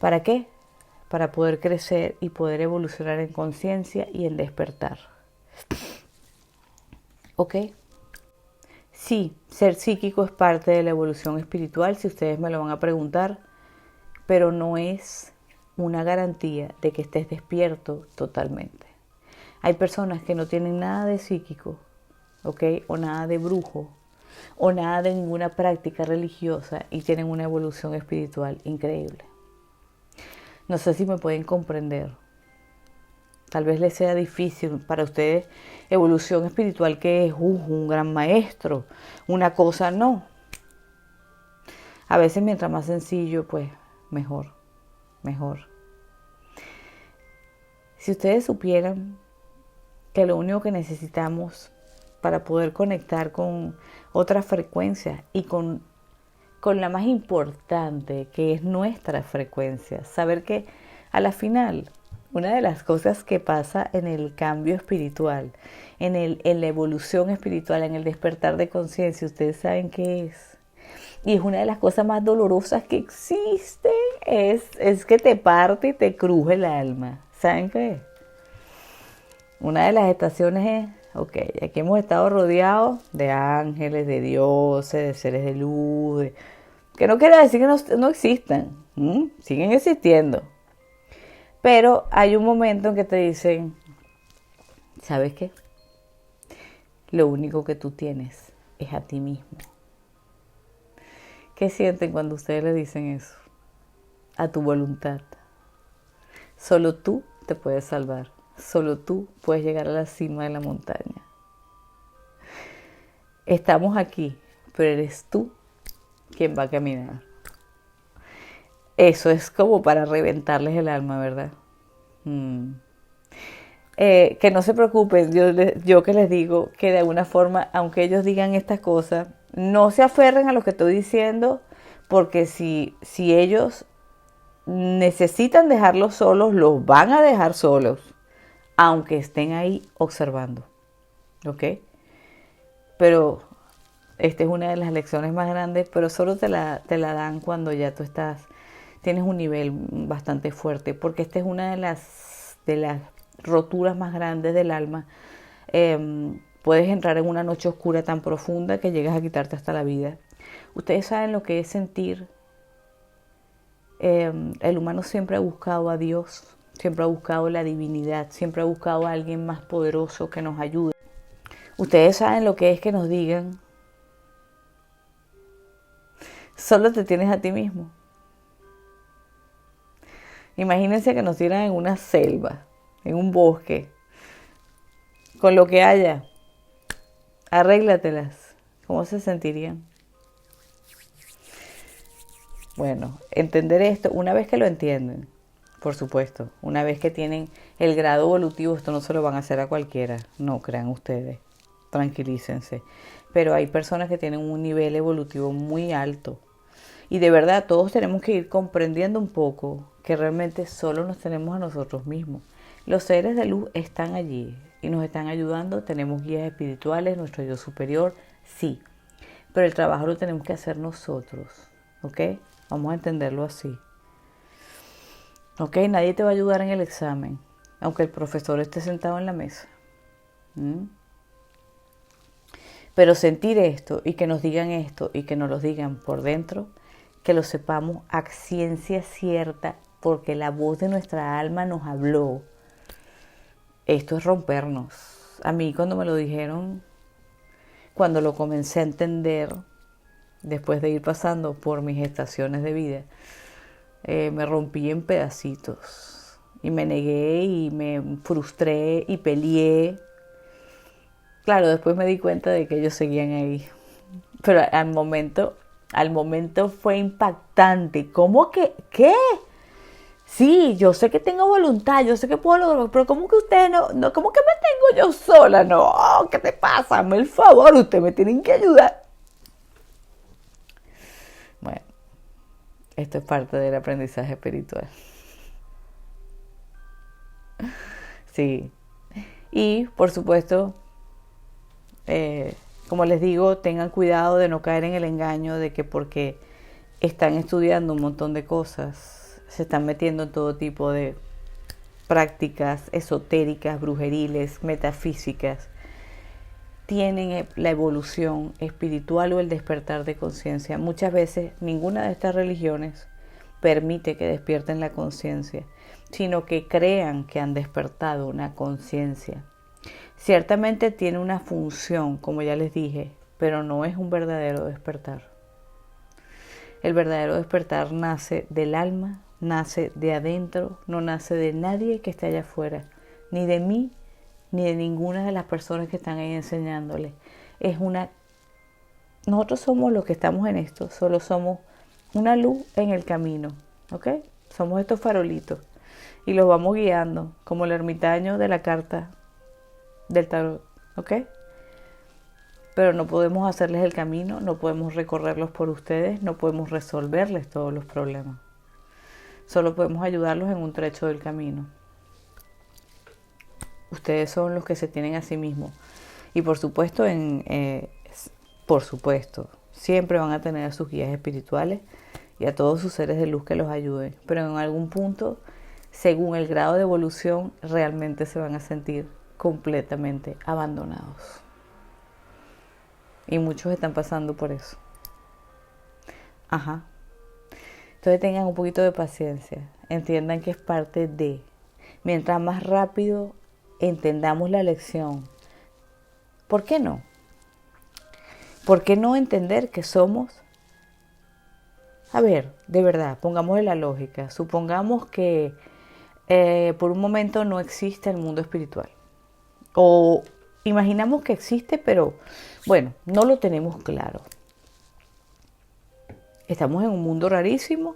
¿Para qué? Para poder crecer y poder evolucionar en conciencia y en despertar. ¿Ok? Sí, ser psíquico es parte de la evolución espiritual, si ustedes me lo van a preguntar, pero no es una garantía de que estés despierto totalmente. Hay personas que no tienen nada de psíquico, ¿ok? O nada de brujo, o nada de ninguna práctica religiosa y tienen una evolución espiritual increíble. No sé si me pueden comprender. Tal vez les sea difícil para ustedes evolución espiritual que es un gran maestro, una cosa no. A veces mientras más sencillo, pues mejor. Si ustedes supieran que lo único que necesitamos para poder conectar con otras frecuencias y con la más importante, que es nuestra frecuencia, saber que a la final una de las cosas que pasa en el cambio espiritual, en la evolución espiritual, en el despertar de conciencia, ustedes saben qué es. Y es una de las cosas más dolorosas que existen, es que te parte y te cruje el alma. ¿Saben qué es? Una de las estaciones es, ok, aquí hemos estado rodeados de ángeles, de dioses, de seres de luz, que no quiere decir que no existan, siguen existiendo. Pero hay un momento en que te dicen, ¿sabes qué? Lo único que tú tienes es a ti mismo. ¿Qué sienten cuando ustedes le dicen eso? A tu voluntad. Solo tú te puedes salvar. Solo tú puedes llegar a la cima de la montaña. Estamos aquí, pero eres tú quien va a caminar. Eso es como para reventarles el alma, ¿verdad? Que no se preocupen, yo que les digo que de alguna forma, aunque ellos digan estas cosas, no se aferren a lo que estoy diciendo, porque si ellos necesitan dejarlos solos, los van a dejar solos, aunque estén ahí observando, ¿ok? Pero esta es una de las lecciones más grandes, pero solo te la dan cuando ya tú tienes un nivel bastante fuerte, porque esta es una de las roturas más grandes del alma. Puedes entrar en una noche oscura tan profunda que llegas a quitarte hasta la vida. Ustedes saben lo que es sentir. El humano siempre ha buscado a Dios, siempre ha buscado la divinidad, siempre ha buscado a alguien más poderoso que nos ayude. Ustedes saben lo que es que nos digan, solo te tienes a ti mismo. Imagínense que nos tiran en una selva, en un bosque, con lo que haya, arréglatelas. ¿Cómo se sentirían? Bueno, entender esto, una vez que lo entienden, por supuesto, una vez que tienen el grado evolutivo, esto no se lo van a hacer a cualquiera, no crean ustedes, tranquilícense. Pero hay personas que tienen un nivel evolutivo muy alto. Y de verdad, todos tenemos que ir comprendiendo un poco que realmente solo nos tenemos a nosotros mismos. Los seres de luz están allí y nos están ayudando. Tenemos guías espirituales, nuestro yo superior, sí. Pero el trabajo lo tenemos que hacer nosotros, ¿ok? Vamos a entenderlo así. ¿Ok? Nadie te va a ayudar en el examen, aunque el profesor esté sentado en la mesa. Pero sentir esto y que nos digan esto y que nos lo digan por dentro, que lo sepamos a ciencia cierta, porque la voz de nuestra alma nos habló. Esto es rompernos. A mí cuando me lo dijeron, cuando lo comencé a entender, después de ir pasando por mis estaciones de vida, me rompí en pedacitos y me negué y me frustré y peleé. Claro, después me di cuenta de que ellos seguían ahí, pero al momento fue impactante. ¿Cómo que qué? Sí, yo sé que tengo voluntad, yo sé que puedo lograrlo, pero ¿cómo que ustedes no, cómo que me tengo yo sola? No, ¿qué te pasa? Hazme el favor, ustedes me tienen que ayudar. Bueno, esto es parte del aprendizaje espiritual. Sí. Y, por supuesto, como les digo, tengan cuidado de no caer en el engaño de que porque están estudiando un montón de cosas, se están metiendo en todo tipo de prácticas esotéricas, brujeriles, metafísicas, tienen la evolución espiritual o el despertar de conciencia. Muchas veces ninguna de estas religiones permite que despierten la conciencia, sino que crean que han despertado una conciencia. Ciertamente tiene una función, como ya les dije, pero no es un verdadero despertar. El verdadero despertar nace del alma, nace de adentro, no nace de nadie que esté allá afuera, ni de mí, ni de ninguna de las personas que están ahí enseñándole. Nosotros somos los que estamos en esto, solo somos una luz en el camino, ¿ok? Somos estos farolitos y los vamos guiando, como el ermitaño de la carta del tarot, ¿ok? Pero no podemos hacerles el camino, no podemos recorrerlos por ustedes, no podemos resolverles todos los problemas. Solo podemos ayudarlos en un trecho del camino. Ustedes son los que se tienen a sí mismos. Y por supuesto, siempre van a tener a sus guías espirituales y a todos sus seres de luz que los ayuden. Pero en algún punto, según el grado de evolución, realmente se van a sentir completamente abandonados. Y muchos están pasando por eso. Ajá. Entonces tengan un poquito de paciencia. Entiendan que es parte de. Mientras más rápido entendamos la lección. ¿Por qué no? ¿Por qué no entender que somos? A ver, de verdad, pongámosle la lógica. Supongamos que por un momento no existe el mundo espiritual. O imaginamos que existe, pero bueno, no lo tenemos claro. Estamos en un mundo rarísimo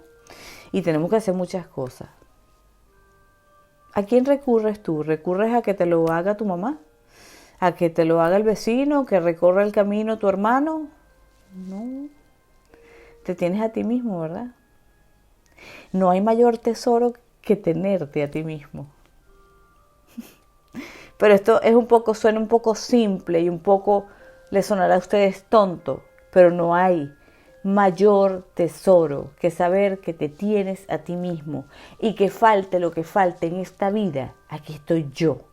y tenemos que hacer muchas cosas. ¿A quién recurres tú? ¿Recurres a que te lo haga tu mamá? ¿A que te lo haga el vecino? ¿Que recorra el camino tu hermano? No. Te tienes a ti mismo, ¿verdad? No hay mayor tesoro que tenerte a ti mismo. Pero esto suena un poco simple y un poco les sonará a ustedes tonto, pero no hay mayor tesoro que saber que te tienes a ti mismo y que falte lo que falte en esta vida, aquí estoy yo.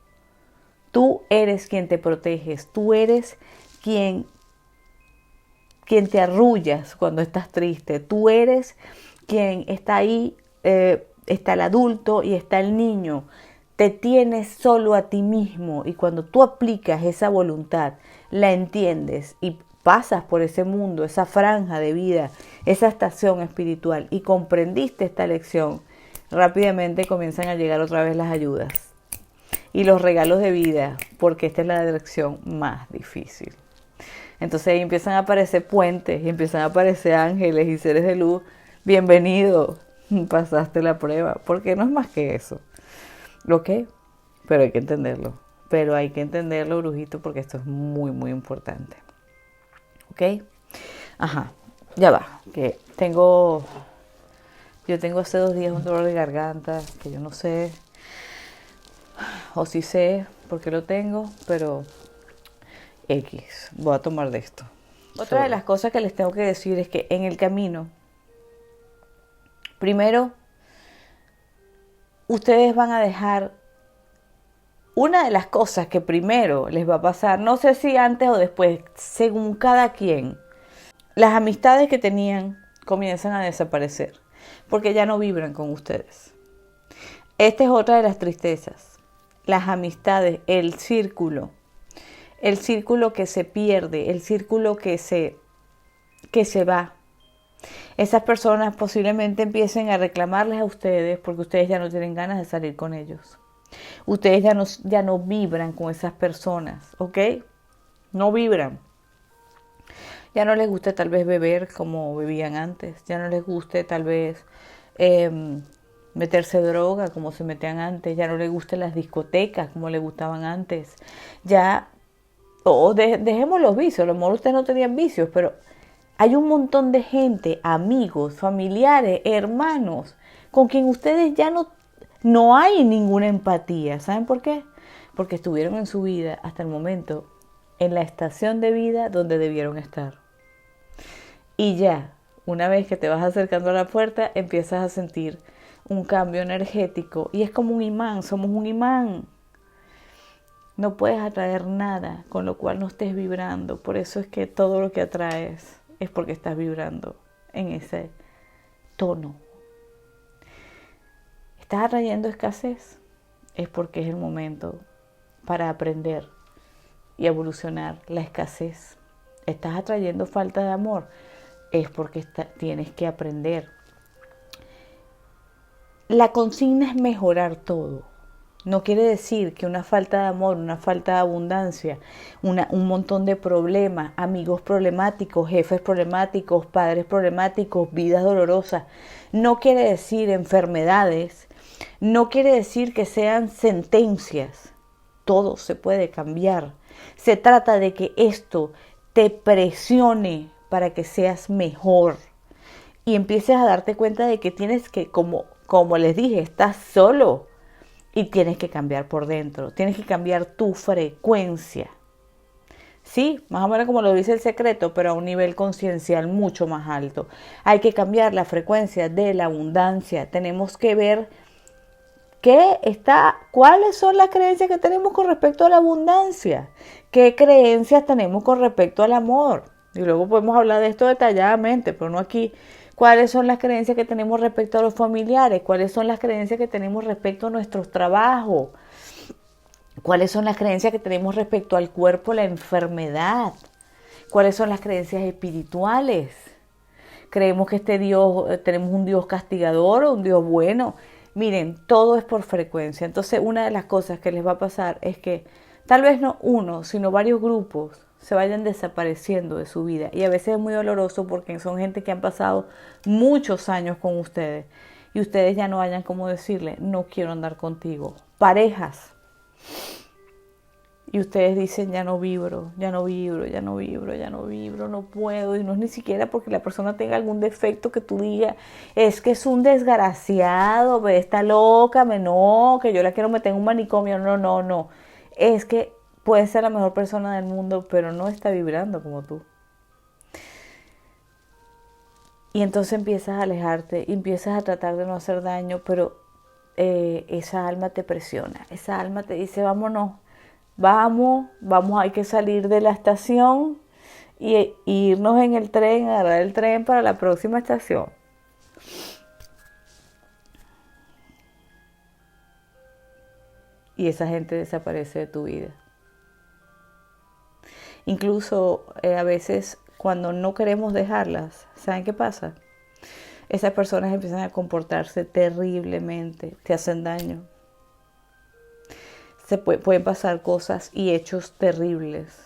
Tú eres quien te proteges, tú eres quien te arrullas cuando estás triste, tú eres quien está ahí, está el adulto y está el niño. Te tienes solo a ti mismo y cuando tú aplicas esa voluntad, la entiendes y pasas por ese mundo, esa franja de vida, esa estación espiritual y comprendiste esta lección, rápidamente comienzan a llegar otra vez las ayudas y los regalos de vida, porque esta es la lección más difícil. Entonces ahí empiezan a aparecer puentes y empiezan a aparecer ángeles y seres de luz. Bienvenido, pasaste la prueba, porque no es más que eso. ¿Ok? Pero hay que entenderlo. Brujito, porque esto es muy, muy importante. ¿Ok? Ajá, ya va. Yo tengo hace 2 días un dolor de garganta que yo no sé, o sí sé por qué lo tengo, pero X, voy a tomar de esto. Otra de las cosas que les tengo que decir es que en el camino, primero, ustedes van a dejar una de las cosas que primero les va a pasar, no sé si antes o después, según cada quien, las amistades que tenían comienzan a desaparecer porque ya no vibran con ustedes. Esta es otra de las tristezas. Las amistades, el círculo, el círculo que se pierde, el círculo que se va. Esas personas posiblemente empiecen a reclamarles a ustedes porque ustedes ya no tienen ganas de salir con ellos. Ustedes ya no vibran con esas personas, ¿ok? No vibran. Ya no les gusta tal vez beber como bebían antes. Ya no les guste tal vez meterse droga como se metían antes. Ya no les gustan las discotecas como les gustaban antes. Ya, dejemos los vicios. A lo mejor ustedes no tenían vicios, pero hay un montón de gente, amigos, familiares, hermanos, con quien ustedes ya no hay ninguna empatía. ¿Saben por qué? Porque estuvieron en su vida hasta el momento en la estación de vida donde debieron estar. Y ya, una vez que te vas acercando a la puerta, empiezas a sentir un cambio energético. Y es como un imán, somos un imán. No puedes atraer nada con lo cual no estés vibrando. Por eso es que todo lo que atraes es porque estás vibrando en ese tono. ¿Estás atrayendo escasez? Es porque es el momento para aprender y evolucionar la escasez. ¿Estás atrayendo falta de amor? Es porque tienes que aprender. La consigna es mejorar todo. No quiere decir que una falta de amor, una falta de abundancia, un montón de problemas, amigos problemáticos, jefes problemáticos, padres problemáticos, vidas dolorosas, no quiere decir enfermedades, no quiere decir que sean sentencias. Todo se puede cambiar. Se trata de que esto te presione para que seas mejor y empieces a darte cuenta de que tienes que, como les dije, estás solo. Y tienes que cambiar por dentro, tienes que cambiar tu frecuencia. Sí, más o menos como lo dice El Secreto, pero a un nivel conciencial mucho más alto. Hay que cambiar la frecuencia de la abundancia. Tenemos que ver cuáles son las creencias que tenemos con respecto a la abundancia. ¿Qué creencias tenemos con respecto al amor? Y luego podemos hablar de esto detalladamente, pero no aquí. ¿Cuáles son las creencias que tenemos respecto a los familiares? ¿Cuáles son las creencias que tenemos respecto a nuestros trabajos? ¿Cuáles son las creencias que tenemos respecto al cuerpo, la enfermedad? ¿Cuáles son las creencias espirituales? ¿Creemos que tenemos un Dios castigador o un Dios bueno? Miren, todo es por frecuencia. Entonces, una de las cosas que les va a pasar es que tal vez no uno, sino varios grupos se vayan desapareciendo de su vida. Y a veces es muy doloroso porque son gente que han pasado muchos años con ustedes. Y ustedes ya no hayan como decirle, no quiero andar contigo. Parejas. Y ustedes dicen, ya no vibro, no puedo. Y no es ni siquiera porque la persona tenga algún defecto que tú digas, es que es un desgraciado, está loca, que yo la quiero meter en un manicomio. No. Es que puede ser la mejor persona del mundo, pero no está vibrando como tú. Y entonces empiezas a alejarte, empiezas a tratar de no hacer daño, pero esa alma te presiona, esa alma te dice, vámonos, vamos, hay que salir de la estación y irnos en el tren, agarrar el tren para la próxima estación. Y esa gente desaparece de tu vida. Incluso a veces cuando no queremos dejarlas, ¿saben qué pasa? Esas personas empiezan a comportarse terriblemente, te hacen daño. Pueden pasar cosas y hechos terribles,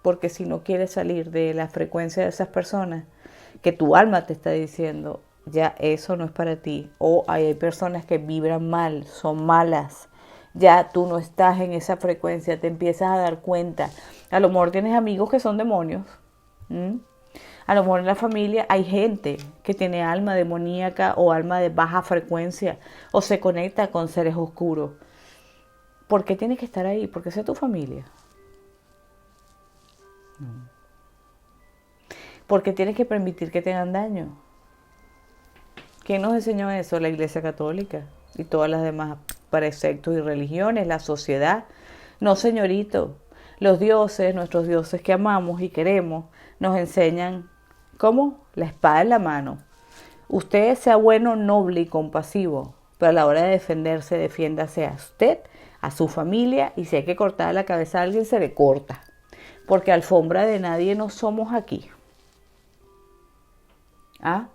porque si no quieres salir de la frecuencia de esas personas, que tu alma te está diciendo, ya eso no es para ti, o hay personas que vibran mal, son malas, ya tú no estás en esa frecuencia, te empiezas a dar cuenta. A lo mejor tienes amigos que son demonios. A lo mejor en la familia hay gente que tiene alma demoníaca o alma de baja frecuencia o se conecta con seres oscuros. ¿Por qué tienes que estar ahí? Porque esa es tu familia. ¿Por qué tienes que permitir que te hagan daño? ¿Quién nos enseñó eso? La Iglesia Católica y todas las demás preceptos y religiones, la sociedad. No, señorito. Los dioses, nuestros dioses que amamos y queremos, nos enseñan ¿cómo? La espada en la mano. Usted sea bueno, noble y compasivo, pero a la hora de defenderse, defiéndase a usted, a su familia, y si hay que cortar la cabeza a alguien, se le corta. porque alfombra de nadie no somos aquí. ¿Ah?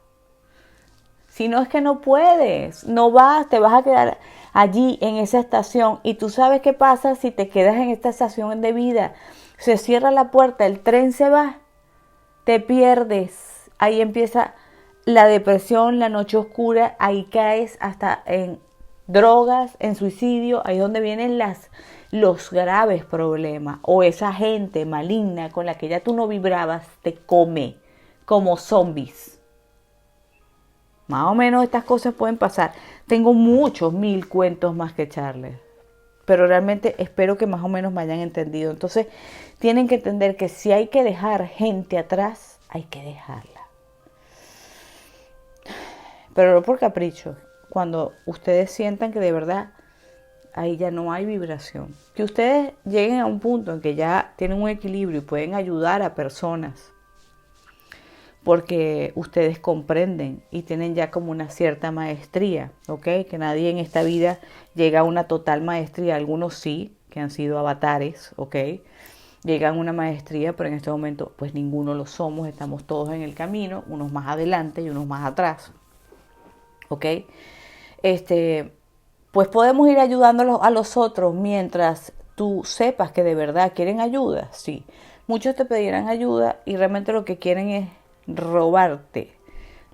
Si no, es que no puedes, no vas, te vas a quedar allí en esa estación. Y tú sabes qué pasa si te quedas en esta estación de vida. Se cierra la puerta, el tren se va, te pierdes. Ahí empieza la depresión, la noche oscura, ahí caes hasta en drogas, en suicidio. Ahí es donde vienen los graves problemas. O esa gente maligna con la que ya tú no vibrabas te come como zombies. Más o menos estas cosas pueden pasar. Tengo muchos 1000 cuentos más que echarles. Pero realmente espero que más o menos me hayan entendido. Entonces, tienen que entender que si hay que dejar gente atrás, hay que dejarla. Pero no por capricho. Cuando ustedes sientan que de verdad ahí ya no hay vibración. Que ustedes lleguen a un punto en que ya tienen un equilibrio y pueden ayudar a personas. Porque ustedes comprenden y tienen ya como una cierta maestría, ¿ok? Que nadie en esta vida llega a una total maestría. Algunos sí, que han sido avatares, ¿ok? Llegan a una maestría, pero en este momento pues ninguno lo somos. Estamos todos en el camino, unos más adelante y unos más atrás, ¿ok? Pues podemos ir ayudándolos a los otros mientras tú sepas que de verdad quieren ayuda, sí. Muchos te pedirán ayuda y realmente lo que quieren es robarte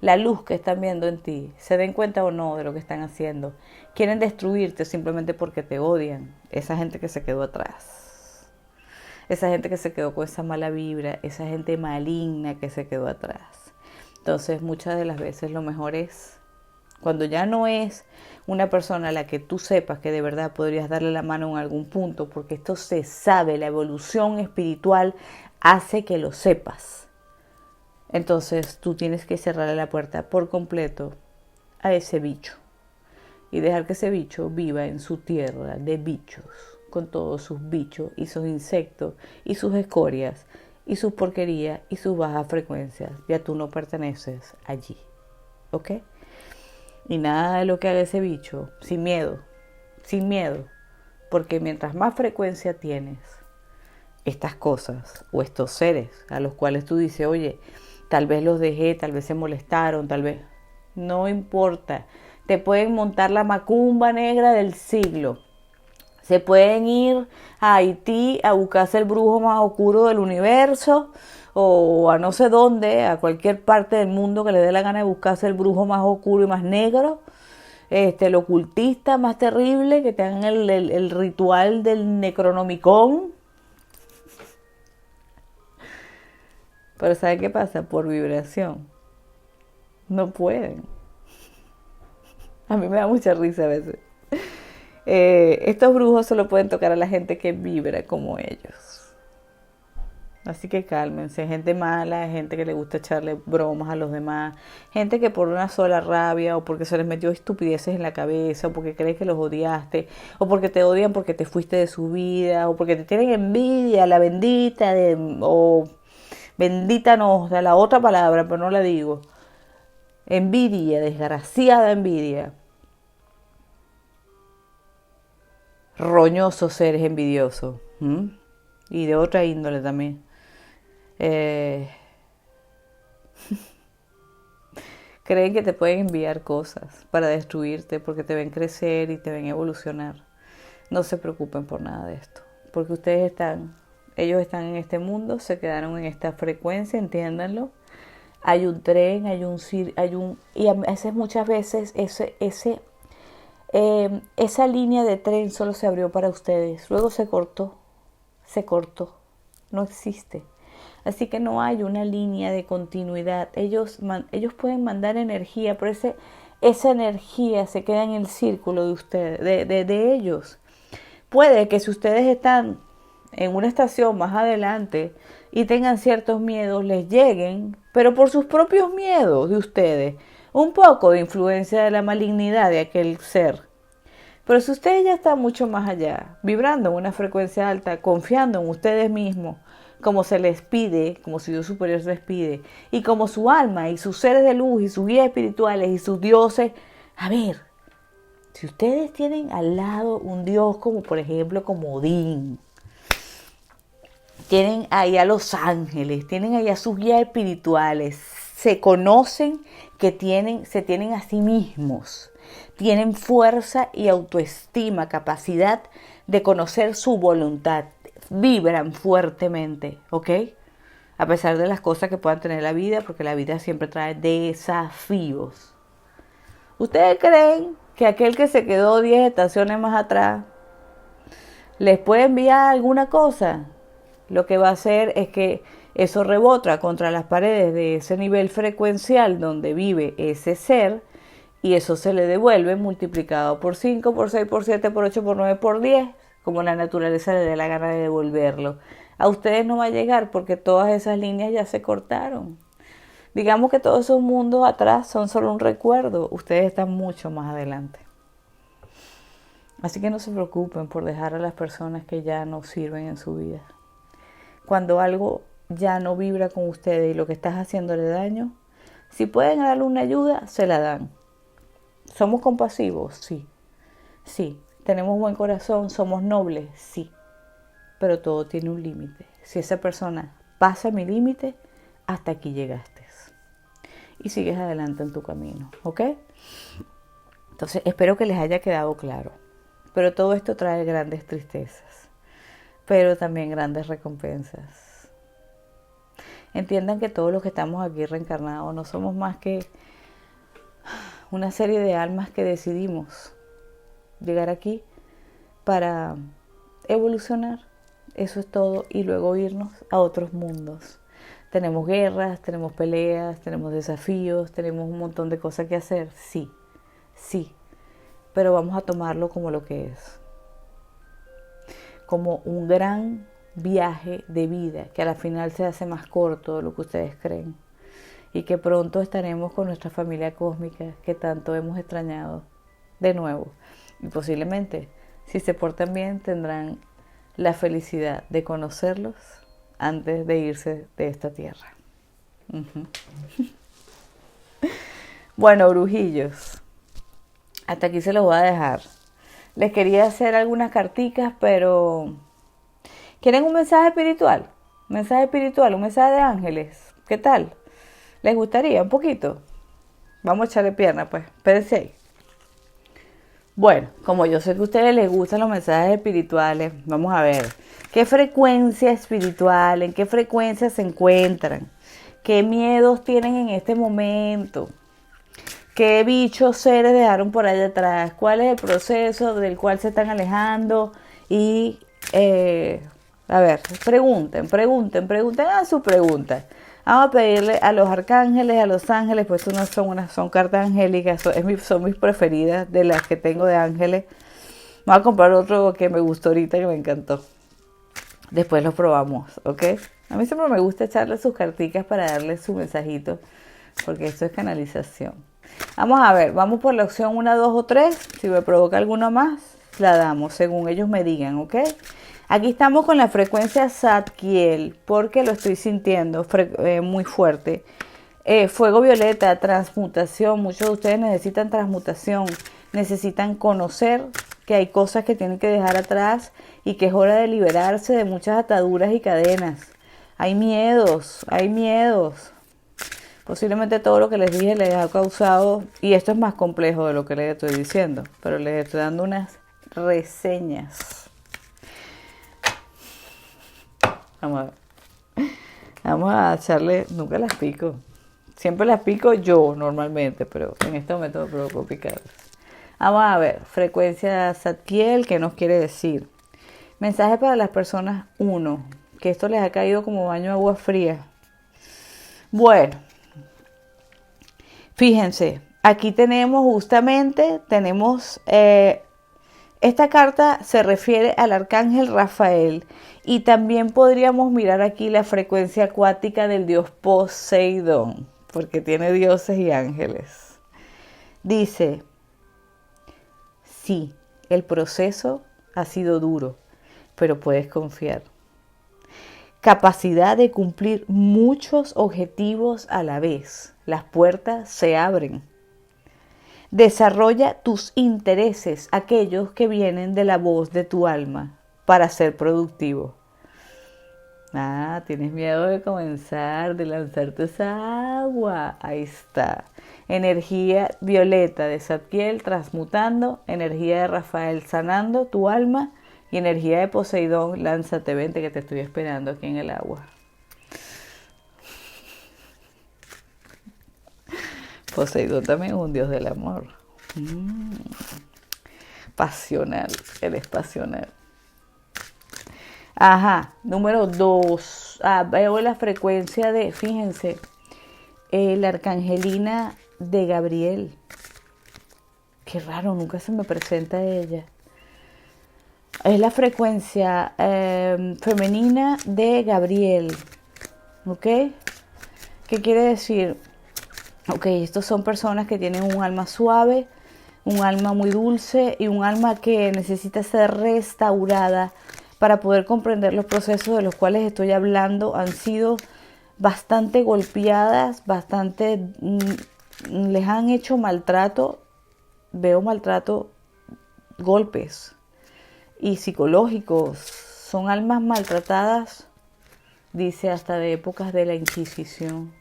la luz que están viendo en ti, se den cuenta o no de lo que están haciendo. Quieren destruirte simplemente porque te odian. Esa gente que se quedó atrás, esa gente que se quedó con esa mala vibra, esa gente maligna que se quedó atrás. Entonces muchas de las veces lo mejor es cuando ya no es una persona a la que tú sepas que de verdad podrías darle la mano en algún punto, porque esto se sabe, la evolución espiritual hace que lo sepas. Entonces tú tienes que cerrarle la puerta por completo a ese bicho y dejar que ese bicho viva en su tierra de bichos, con todos sus bichos y sus insectos y sus escorias y sus porquerías y sus bajas frecuencias. Ya tú no perteneces allí, ¿ok? Y nada de lo que haga ese bicho, sin miedo, porque mientras más frecuencia tienes estas cosas o estos seres a los cuales tú dices, oye, tal vez los dejé, tal vez se molestaron, tal vez... No importa. Te pueden montar la macumba negra del siglo. Se pueden ir a Haití a buscarse el brujo más oscuro del universo o a no sé dónde, a cualquier parte del mundo que le dé la gana de buscarse el brujo más oscuro y más negro. El ocultista más terrible, que te hagan el ritual del Necronomicon. Pero ¿saben qué pasa? Por vibración. No pueden. A mí me da mucha risa a veces. Estos brujos solo pueden tocar a la gente que vibra como ellos. Así que cálmense. Gente mala, gente que le gusta echarle bromas a los demás. Gente que por una sola rabia o porque se les metió estupideces en la cabeza o porque crees que los odiaste o porque te odian porque te fuiste de su vida o porque te tienen envidia, la bendita o... Bendita no, o sea, la otra palabra, pero no la digo. Envidia, desgraciada envidia. Roñosos seres envidiosos. Y de otra índole también. Creen que te pueden enviar cosas para destruirte porque te ven crecer y te ven evolucionar. No se preocupen por nada de esto. Porque ellos están en este mundo, se quedaron en esta frecuencia, entiéndanlo. Hay un tren, y a veces, muchas veces esa línea de tren solo se abrió para ustedes, luego se cortó, no existe. Así que no hay una línea de continuidad. Ellos pueden mandar energía, pero esa energía se queda en el círculo de ustedes, de ellos. Puede que si ustedes están en una estación más adelante y tengan ciertos miedos, les lleguen, pero por sus propios miedos de ustedes, un poco de influencia de la malignidad de aquel ser. Pero si ustedes ya están mucho más allá, vibrando en una frecuencia alta, confiando en ustedes mismos, como se les pide, como su Dios superior les pide, y como su alma y sus seres de luz y sus guías espirituales y sus dioses, a ver, si ustedes tienen al lado un dios como por ejemplo como Odín, tienen ahí a los ángeles, tienen ahí a sus guías espirituales, se conocen se tienen a sí mismos, tienen fuerza y autoestima, capacidad de conocer su voluntad, vibran fuertemente, ¿ok? A pesar de las cosas que puedan tener la vida, porque la vida siempre trae desafíos. ¿Ustedes creen que aquel que se quedó 10 estaciones más atrás les puede enviar alguna cosa? Lo que va a hacer es que eso rebota contra las paredes de ese nivel frecuencial donde vive ese ser y eso se le devuelve multiplicado por 5, por 6, por 7, por 8, por 9, por 10, como la naturaleza le dé la gana de devolverlo. A ustedes no va a llegar porque todas esas líneas ya se cortaron. Digamos que todos esos mundos atrás son solo un recuerdo. Ustedes están mucho más adelante. Así que no se preocupen por dejar a las personas que ya no sirven en su vida. Cuando algo ya no vibra con ustedes y lo que estás haciéndole daño, si pueden darle una ayuda, se la dan. ¿Somos compasivos? Sí. Sí. ¿Tenemos buen corazón? ¿Somos nobles? Sí. Pero todo tiene un límite. Si esa persona pasa mi límite, hasta aquí llegaste. Y sigues adelante en tu camino, ¿ok? Entonces, espero que les haya quedado claro. Pero todo esto trae grandes tristezas, pero también grandes recompensas. Entiendan que todos los que estamos aquí reencarnados no somos más que una serie de almas que decidimos llegar aquí para evolucionar. Eso es todo, y luego irnos a otros mundos. Tenemos guerras, tenemos peleas, tenemos desafíos, tenemos un montón de cosas que hacer, sí, sí, pero vamos a tomarlo como lo que es, como un gran viaje de vida que a la final se hace más corto de lo que ustedes creen y que pronto estaremos con nuestra familia cósmica que tanto hemos extrañado de nuevo, y posiblemente, si se portan bien, tendrán la felicidad de conocerlos antes de irse de esta tierra. Bueno, brujillos, hasta aquí se los voy a dejar. Les quería hacer algunas carticas, pero ¿quieren un mensaje espiritual? Un mensaje espiritual, un mensaje de ángeles. ¿Qué tal? ¿Les gustaría un poquito? Vamos a echarle pierna, pues. Espérense ahí. Bueno, como yo sé que a ustedes les gustan los mensajes espirituales, vamos a ver. ¿Qué frecuencia espiritual? ¿En qué frecuencia se encuentran? ¿Qué miedos tienen en este momento? ¿Qué bichos seres dejaron por allá atrás? ¿Cuál es el proceso del cual se están alejando? Y, a ver, pregunten a sus preguntas. Vamos a pedirle a los arcángeles, a los ángeles, pues son cartas angélicas, son mis preferidas de las que tengo de ángeles. Voy a comprar otro que me gustó ahorita, que me encantó. Después lo probamos, ¿ok? A mí siempre me gusta echarle sus carticas para darle su mensajito, porque esto es canalización. Vamos a ver, vamos por la opción 1, 2 o 3. Si me provoca alguna más, la damos, según ellos me digan, ¿ok? Aquí estamos con la frecuencia Zadkiel, porque lo estoy sintiendo muy fuerte. Fuego violeta, transmutación. Muchos de ustedes necesitan transmutación, necesitan conocer que hay cosas que tienen que dejar atrás y que es hora de liberarse de muchas ataduras y cadenas. Hay miedos. Posiblemente todo lo que les dije les ha causado, y esto es más complejo de lo que les estoy diciendo, pero les estoy dando unas reseñas. Vamos a echarle, nunca las pico. Siempre las pico yo normalmente, pero en este momento me provoco picarlas. Vamos a ver, frecuencia Zadkiel, ¿qué nos quiere decir? Mensaje para las personas 1, que esto les ha caído como baño de agua fría. Bueno, fíjense, aquí tenemos esta carta se refiere al arcángel Rafael, y también podríamos mirar aquí la frecuencia acuática del dios Poseidón, porque tiene dioses y ángeles. Dice, sí, el proceso ha sido duro, pero puedes confiar. Capacidad de cumplir muchos objetivos a la vez. Las puertas se abren. Desarrolla tus intereses, aquellos que vienen de la voz de tu alma, para ser productivo. Ah, tienes miedo de comenzar, de lanzarte esa agua. Ahí está. Energía violeta de Zadkiel transmutando, energía de Rafael sanando tu alma y energía de Poseidón, lánzate, vente que te estoy esperando aquí en el agua. Poseidón también es un dios del amor. Pasional, eres pasional. Ajá, número 2. Veo la frecuencia de, fíjense, la arcangelina de Gabriel. Qué raro, nunca se me presenta ella. Es la frecuencia femenina de Gabriel. ¿Ok? ¿Qué quiere decir? Ok, estos son personas que tienen un alma suave, un alma muy dulce y un alma que necesita ser restaurada para poder comprender los procesos de los cuales estoy hablando. Han sido bastante golpeadas, les han hecho maltrato, veo maltrato, golpes y psicológicos. Son almas maltratadas, dice, hasta de épocas de la Inquisición.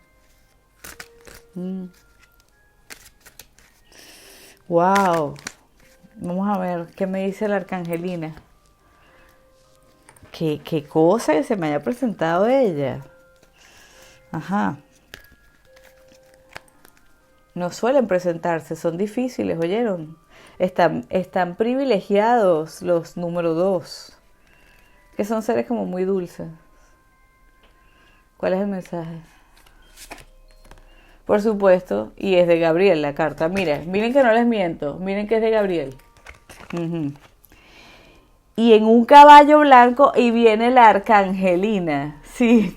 Wow. Vamos a ver qué me dice la arcangelina. ¿Qué cosa que se me haya presentado ella? Ajá. No suelen presentarse, son difíciles, ¿oyeron? Están privilegiados los número 2, que son seres como muy dulces. ¿Cuál es el mensaje? Por supuesto, y es de Gabriel la carta. Miren que no les miento, miren que es de Gabriel. Y en un caballo blanco y viene la arcangelina, sí,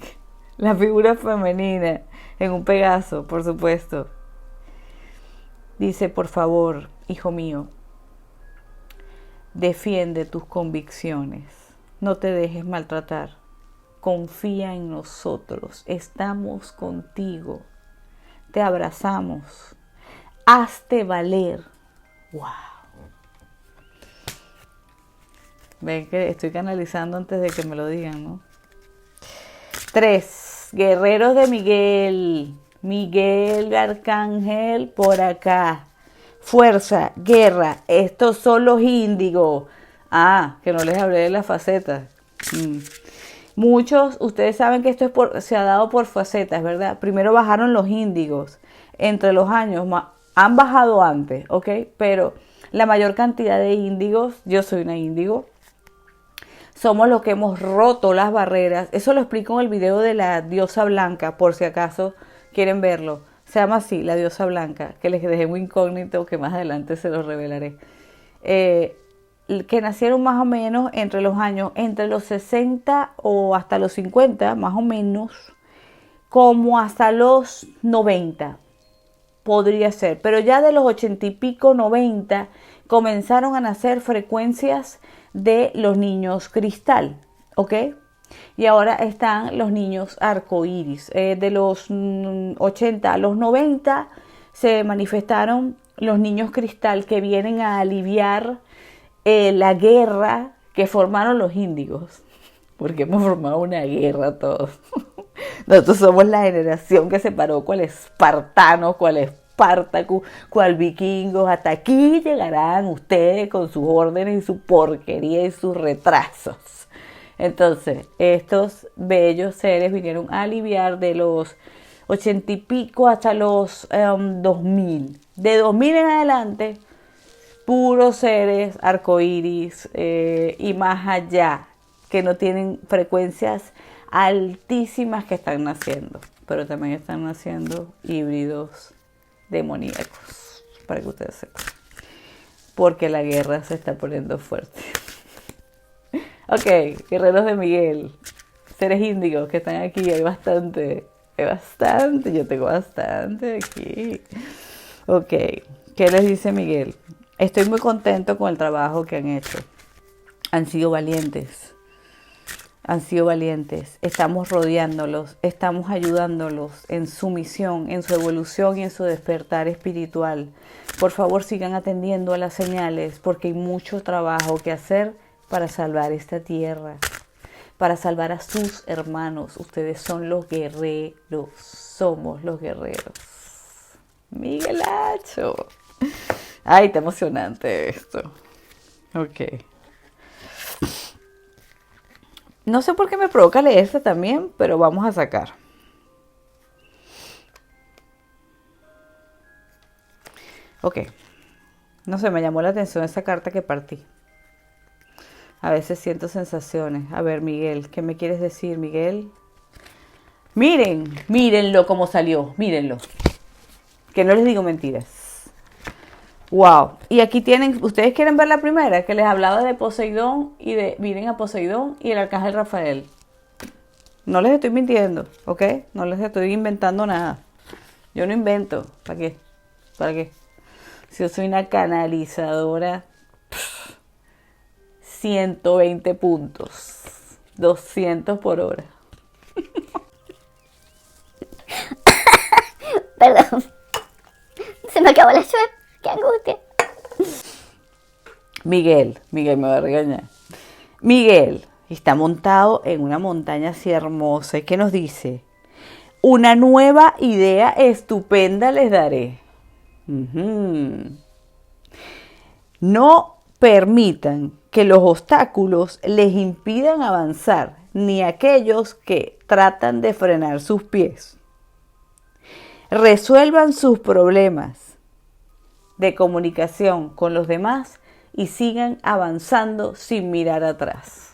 la figura femenina, en un Pegaso, por supuesto. Dice, por favor, hijo mío, defiende tus convicciones, no te dejes maltratar, confía en nosotros, estamos contigo, te abrazamos, hazte valer. ¡Wow! Ven que estoy canalizando antes de que me lo digan, ¿no? 3. Guerreros de Miguel. Miguel Arcángel por acá. Fuerza, guerra. Estos son los índigos. Ah, que no les hablé de las facetas. Muchos, ustedes saben que esto se ha dado por facetas, ¿verdad? Primero bajaron los índigos. Entre los años, han bajado antes, ¿ok? Pero la mayor cantidad de índigos, yo soy una índigo, somos los que hemos roto las barreras. Eso lo explico en el video de la diosa blanca, por si acaso quieren verlo. Se llama así, la diosa blanca, que les dejé muy incógnito, que más adelante se los revelaré. Que nacieron más o menos entre los 60 o hasta los 50, más o menos, como hasta los 90. Podría ser, pero ya de los 80 y pico, 90, comenzaron a nacer frecuencias de los niños cristal, ¿ok? Y ahora están los niños arcoíris. De los 80 a los 90 se manifestaron los niños cristal que vienen a aliviar la guerra que formaron los índigos. Porque hemos formado una guerra todos. Nosotros somos la generación que se paró cual espartanos, cual Espartacus, cual vikingos. Hasta aquí llegarán ustedes con sus órdenes y su porquería y sus retrasos. Entonces, estos bellos seres vinieron a aliviar de los 80 y pico hasta los 2000. De 2000 en adelante, puros seres arcoíris y más allá, que no tienen frecuencias altísimas que están naciendo. Pero también están naciendo híbridos demoníacos, para que ustedes sepan. Porque la guerra se está poniendo fuerte. Ok, guerreros de Miguel, seres índigos que están aquí, hay bastante, yo tengo bastante aquí. Ok, ¿qué les dice Miguel? Estoy muy contento con el trabajo que han hecho. Han sido valientes, estamos rodeándolos, estamos ayudándolos en su misión, en su evolución y en su despertar espiritual. Por favor, sigan atendiendo a las señales porque hay mucho trabajo que hacer para salvar esta tierra. para salvar a sus hermanos. Ustedes son los guerreros, somos los guerreros. Miguelacho. Ay, está emocionante esto. Ok. No sé por qué me provoca leer esta también, pero vamos a sacar. Ok. No sé, me llamó la atención esa carta que partí. A veces siento sensaciones. A ver, Miguel, ¿qué me quieres decir, Miguel? Miren, mírenlo cómo salió, mírenlo. Que no les digo mentiras. Wow. Y aquí tienen, ustedes quieren ver la primera, que les hablaba de Poseidón y de, miren a Poseidón y el arcángel Rafael. No les estoy mintiendo, ¿ok? No les estoy inventando nada. Yo no invento. ¿Para qué? ¿Para qué? Si yo soy una canalizadora, 120 puntos, 200 por hora. Perdón. Se me acabó la suerte. ¡Qué angustia! Miguel me va a regañar. Miguel está montado en una montaña así hermosa. ¿Y qué nos dice? Una nueva idea estupenda les daré. No permitan que los obstáculos les impidan avanzar, ni aquellos que tratan de frenar sus pies. Resuelvan sus problemas de comunicación con los demás y sigan avanzando sin mirar atrás.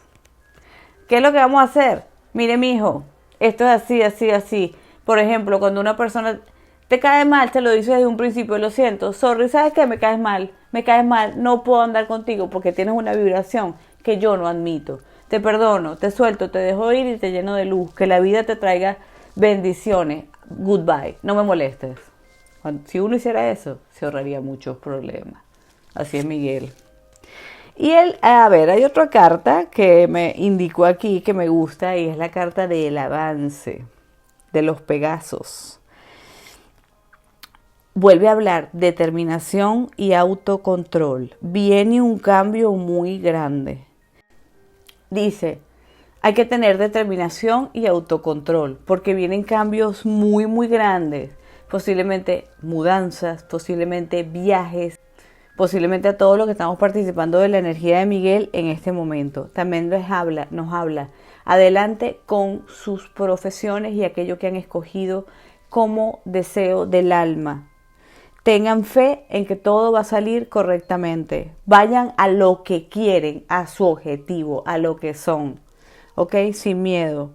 ¿Qué es lo que vamos a hacer? Mire, mijo, esto es así, así, así. Por ejemplo, cuando una persona te cae mal, te lo dice desde un principio, lo siento, sorry, ¿sabes qué? Me caes mal, no puedo andar contigo porque tienes una vibración que yo no admito. Te perdono, te suelto, te dejo ir y te lleno de luz. Que la vida te traiga bendiciones. Goodbye, no me molestes. Si uno hiciera eso, se ahorraría muchos problemas. Así es Miguel. Y él, a ver, hay otra carta que me indicó aquí que me gusta y es la carta del avance, de los Pegasos. Vuelve a hablar determinación y autocontrol. Viene un cambio muy grande. Dice, hay que tener determinación y autocontrol porque vienen cambios muy, muy grandes. Posiblemente mudanzas, posiblemente viajes, posiblemente a todos los que estamos participando de la energía de Miguel en este momento. También nos habla adelante con sus profesiones y aquello que han escogido como deseo del alma. Tengan fe en que todo va a salir correctamente. Vayan a lo que quieren, a su objetivo, a lo que son. ¿Ok? Sin miedo.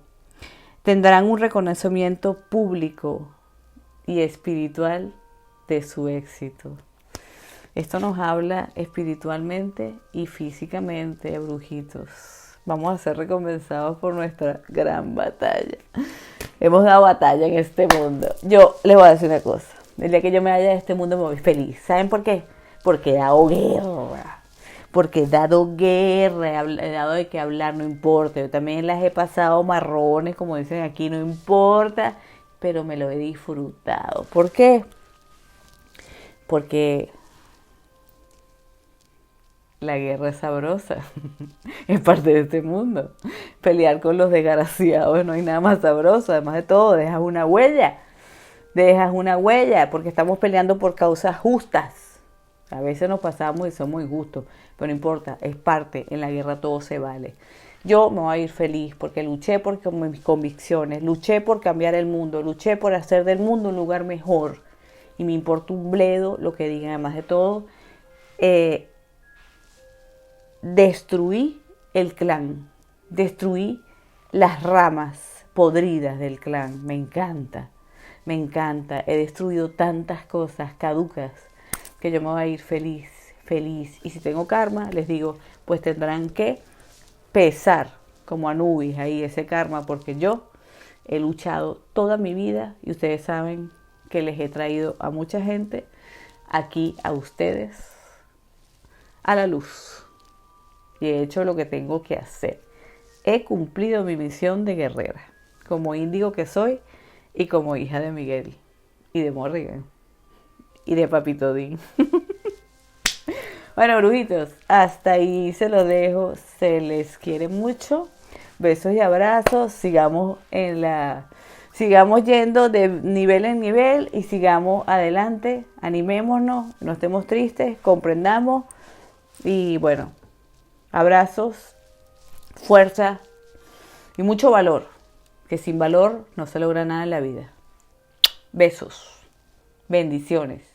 Tendrán un reconocimiento público y espiritual de su éxito. Esto nos habla espiritualmente y físicamente, brujitos. Vamos a ser recompensados por nuestra gran batalla. Hemos dado batalla en este mundo. Yo les voy a decir una cosa. El día que yo me vaya de este mundo me voy feliz. ¿Saben por qué? Porque he dado guerra. Porque he dado guerra, he dado de qué hablar, no importa. Yo también las he pasado marrones, como dicen aquí, no importa. Pero me lo he disfrutado. ¿Por qué? Porque la guerra es sabrosa. Es parte de este mundo. Pelear con los desgraciados no hay nada más sabroso. Además de todo, dejas una huella. Porque estamos peleando por causas justas. A veces nos pasamos y somos injustos, pero no importa, es parte, en la guerra todo se vale. Yo me voy a ir feliz porque luché por mis convicciones, luché por cambiar el mundo, luché por hacer del mundo un lugar mejor. Y me importa un bledo lo que digan, además de todo, destruí el clan, destruí las ramas podridas del clan, me encanta. He destruido tantas cosas caducas que yo me voy a ir feliz. Y si tengo karma, les digo, pues tendrán que pesar como Anubis ahí ese karma, porque yo he luchado toda mi vida y ustedes saben que les he traído a mucha gente aquí, a ustedes, a la luz. Y he hecho lo que tengo que hacer. He cumplido mi misión de guerrera, como índigo que soy. Y como hija de Miguel y de Morrigan y de Papito Dín. Bueno, brujitos, hasta ahí se los dejo. Se les quiere mucho. besos y abrazos, sigamos yendo de nivel en nivel y sigamos adelante, animémonos, no estemos tristes, comprendamos y bueno, abrazos, fuerza y mucho valor, que sin valor no se logra nada en la vida. Besos, bendiciones.